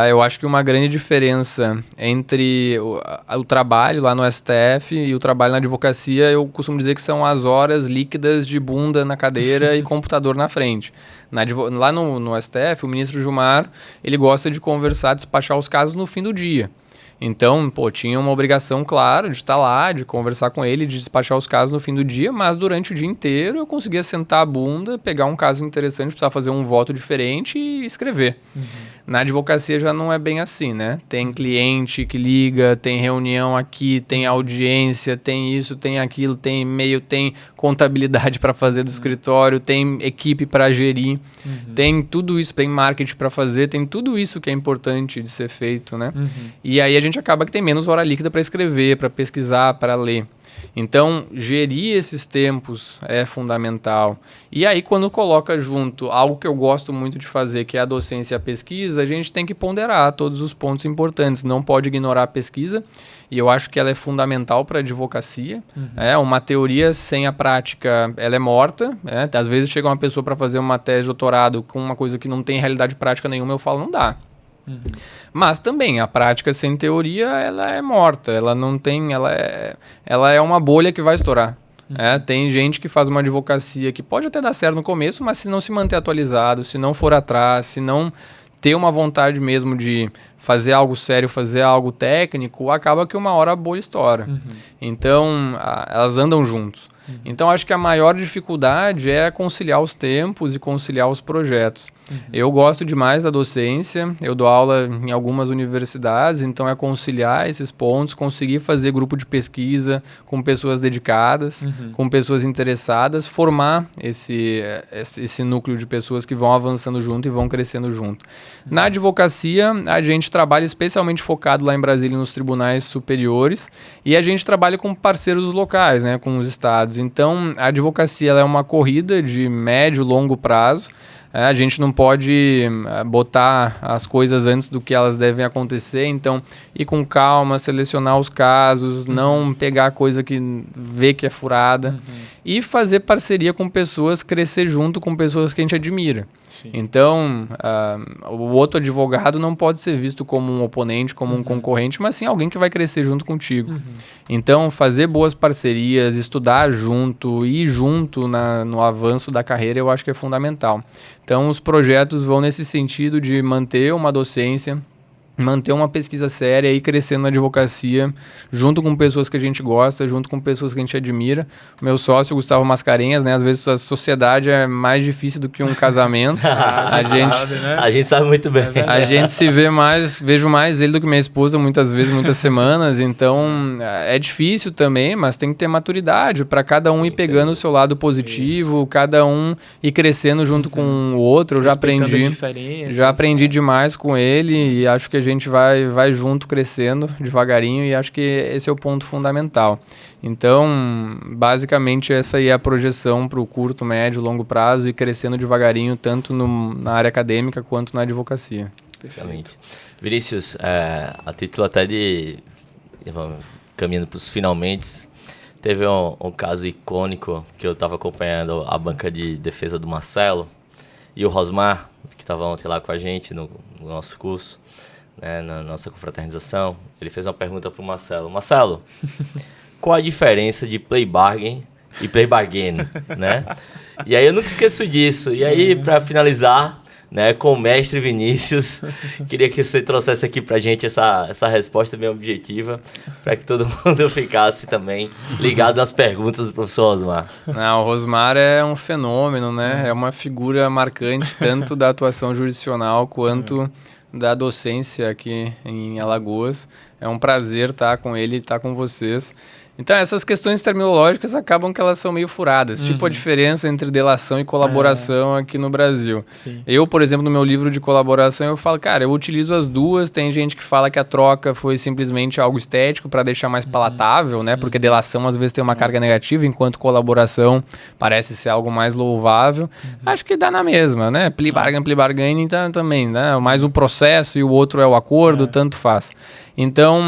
Eu acho que uma grande diferença entre o trabalho lá no STF e o trabalho na advocacia, eu costumo dizer que são as horas líquidas de bunda na cadeira e computador na frente. Lá no STF, o ministro Gilmar, ele gosta de conversar, despachar os casos no fim do dia. Então, tinha uma obrigação, claro, de estar lá, de conversar com ele, de despachar os casos no fim do dia, mas durante o dia inteiro eu conseguia sentar a bunda, pegar um caso interessante, precisava fazer um voto diferente e escrever. Na advocacia já não é bem assim, né? Tem cliente que liga, tem reunião aqui, tem audiência, tem isso, tem aquilo, tem e-mail, tem contabilidade para fazer do escritório, tem equipe para gerir, tem tudo isso, tem marketing para fazer, tem tudo isso que é importante de ser feito, né? E aí a gente acaba que tem menos hora líquida para escrever, para pesquisar, para ler. Então, gerir esses tempos é fundamental. E aí, quando coloca junto algo que eu gosto muito de fazer, que é a docência e a pesquisa, a gente tem que ponderar todos os pontos importantes. Não pode ignorar a pesquisa, e eu acho que ela é fundamental para a advocacia. Uma teoria sem a prática, ela é morta. Às vezes chega uma pessoa para fazer uma tese de doutorado com uma coisa que não tem realidade prática nenhuma, eu falo, não dá. Mas também a prática sem teoria ela é morta, ela não tem, ela é uma bolha que vai estourar. Tem gente que faz uma advocacia que pode até dar certo no começo, mas se não se manter atualizado, se não for atrás, se não ter uma vontade mesmo de fazer algo sério, fazer algo técnico, acaba que uma hora a bolha estoura. Então elas andam juntos. Então acho que a maior dificuldade é conciliar os tempos e conciliar os projetos. Eu gosto demais da docência, eu dou aula em algumas universidades, então é conciliar esses pontos, conseguir fazer grupo de pesquisa com pessoas dedicadas, com pessoas interessadas, formar esse núcleo de pessoas que vão avançando junto e vão crescendo junto. Na advocacia, a gente trabalha especialmente focado lá em Brasília nos tribunais superiores e a gente trabalha com parceiros locais, né, com os estados. Então, a advocacia ela é uma corrida de médio e longo prazo. A gente não pode botar as coisas antes do que elas devem acontecer, então ir com calma, selecionar os casos, não pegar coisa que vê que é furada e fazer parceria com pessoas, crescer junto com pessoas que a gente admira. Então, o outro advogado não pode ser visto como um oponente, como um concorrente, mas sim alguém que vai crescer junto contigo. Então, fazer boas parcerias, estudar junto, ir junto no avanço da carreira, eu acho que é fundamental. Então, os projetos vão nesse sentido de manter uma docência, manter uma pesquisa séria e ir crescendo na advocacia, junto com pessoas que a gente gosta, junto com pessoas que a gente admira. O meu sócio, Gustavo Mascarenhas, né? Às vezes a sociedade é mais difícil do que um casamento. A gente sabe muito bem. A gente se vê mais, vejo mais ele do que minha esposa, muitas vezes, muitas semanas. Então, é difícil também, mas tem que ter maturidade para cada um ir pegando o seu lado positivo, cada um ir crescendo junto com o outro. Eu já aprendi demais com ele e acho que a gente vai junto crescendo devagarinho e acho que esse é o ponto fundamental. Então, basicamente, essa aí é a projeção para o curto, médio, longo prazo e crescendo devagarinho, tanto na área acadêmica quanto na advocacia. Excelente. Vinícius, a título até de... caminhando para os finalmente, teve um caso icônico que eu estava acompanhando a banca de defesa do Marcelo e o Rosmar, que estava ontem lá com a gente no nosso curso, né, na nossa confraternização. Ele fez uma pergunta para o Marcelo. Marcelo, qual a diferença de play bargain e play bargain, né? E aí eu nunca esqueço disso. E aí, para finalizar, né, com o mestre Vinícius, queria que você trouxesse aqui para a gente essa resposta bem objetiva, para que todo mundo ficasse também ligado às perguntas do professor Rosmar. Não, o Rosmar é um fenômeno, né? É uma figura marcante tanto da atuação jurisdicional quanto da docência aqui em Alagoas. É um prazer estar com ele e estar com vocês. Então, essas questões terminológicas acabam que elas são meio furadas. Tipo a diferença entre delação e colaboração aqui no Brasil. Sim. Eu, por exemplo, no meu livro de colaboração, eu falo, cara, eu utilizo as duas. Tem gente que fala que a troca foi simplesmente algo estético para deixar mais palatável, né? Porque delação às vezes tem uma carga negativa, enquanto colaboração parece ser algo mais louvável. Acho que dá na mesma, né? Plea bargain, então, também, né? Mais um processo e o outro é o acordo, tanto faz. Então,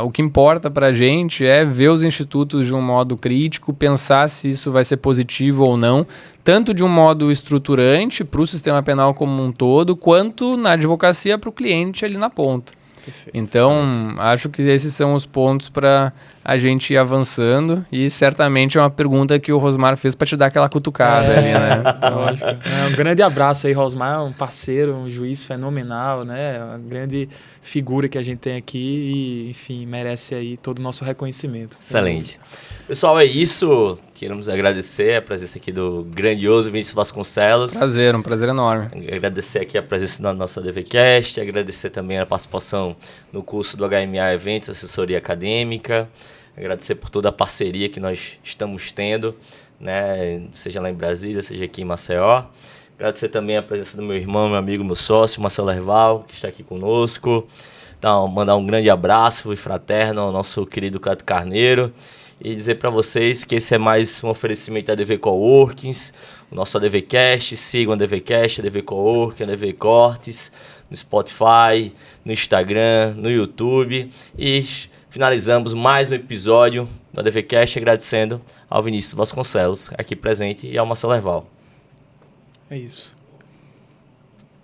o que importa para a gente é ver os institutos de um modo crítico, pensar se isso vai ser positivo ou não, tanto de um modo estruturante para o sistema penal como um todo, quanto na advocacia para o cliente ali na ponta. Perfeito, então, acho que esses são os pontos para a gente ir avançando e certamente é uma pergunta que o Rosmar fez para te dar aquela cutucada ali, né? Então, lógico. Um grande abraço aí, Rosmar, um parceiro, um juiz fenomenal, né? Uma grande figura que a gente tem aqui e, enfim, merece aí todo o nosso reconhecimento. Excelente. Pessoal, é isso. Queremos agradecer a presença aqui do grandioso Vinícius Vasconcelos. Um prazer enorme. Agradecer aqui a presença na nossa DVCast, agradecer também a participação no curso do HMA Eventos, assessoria acadêmica, agradecer por toda a parceria que nós estamos tendo, né? Seja lá em Brasília, seja aqui em Maceió. Agradecer também a presença do meu irmão, meu amigo, meu sócio, Marcelo Herval, que está aqui conosco. Então, mandar um grande abraço e fraterno ao nosso querido Cleto Carneiro. e dizer para vocês que esse é mais um oferecimento da ADV Coworkings, o nosso ADVcast. Sigam a ADVcast, ADV Coworking, ADV Cortes, no Spotify, no Instagram, no YouTube. E finalizamos mais um episódio do ADVcast agradecendo ao Vinícius Vasconcelos, aqui presente, e ao Marcelo Herval. É isso.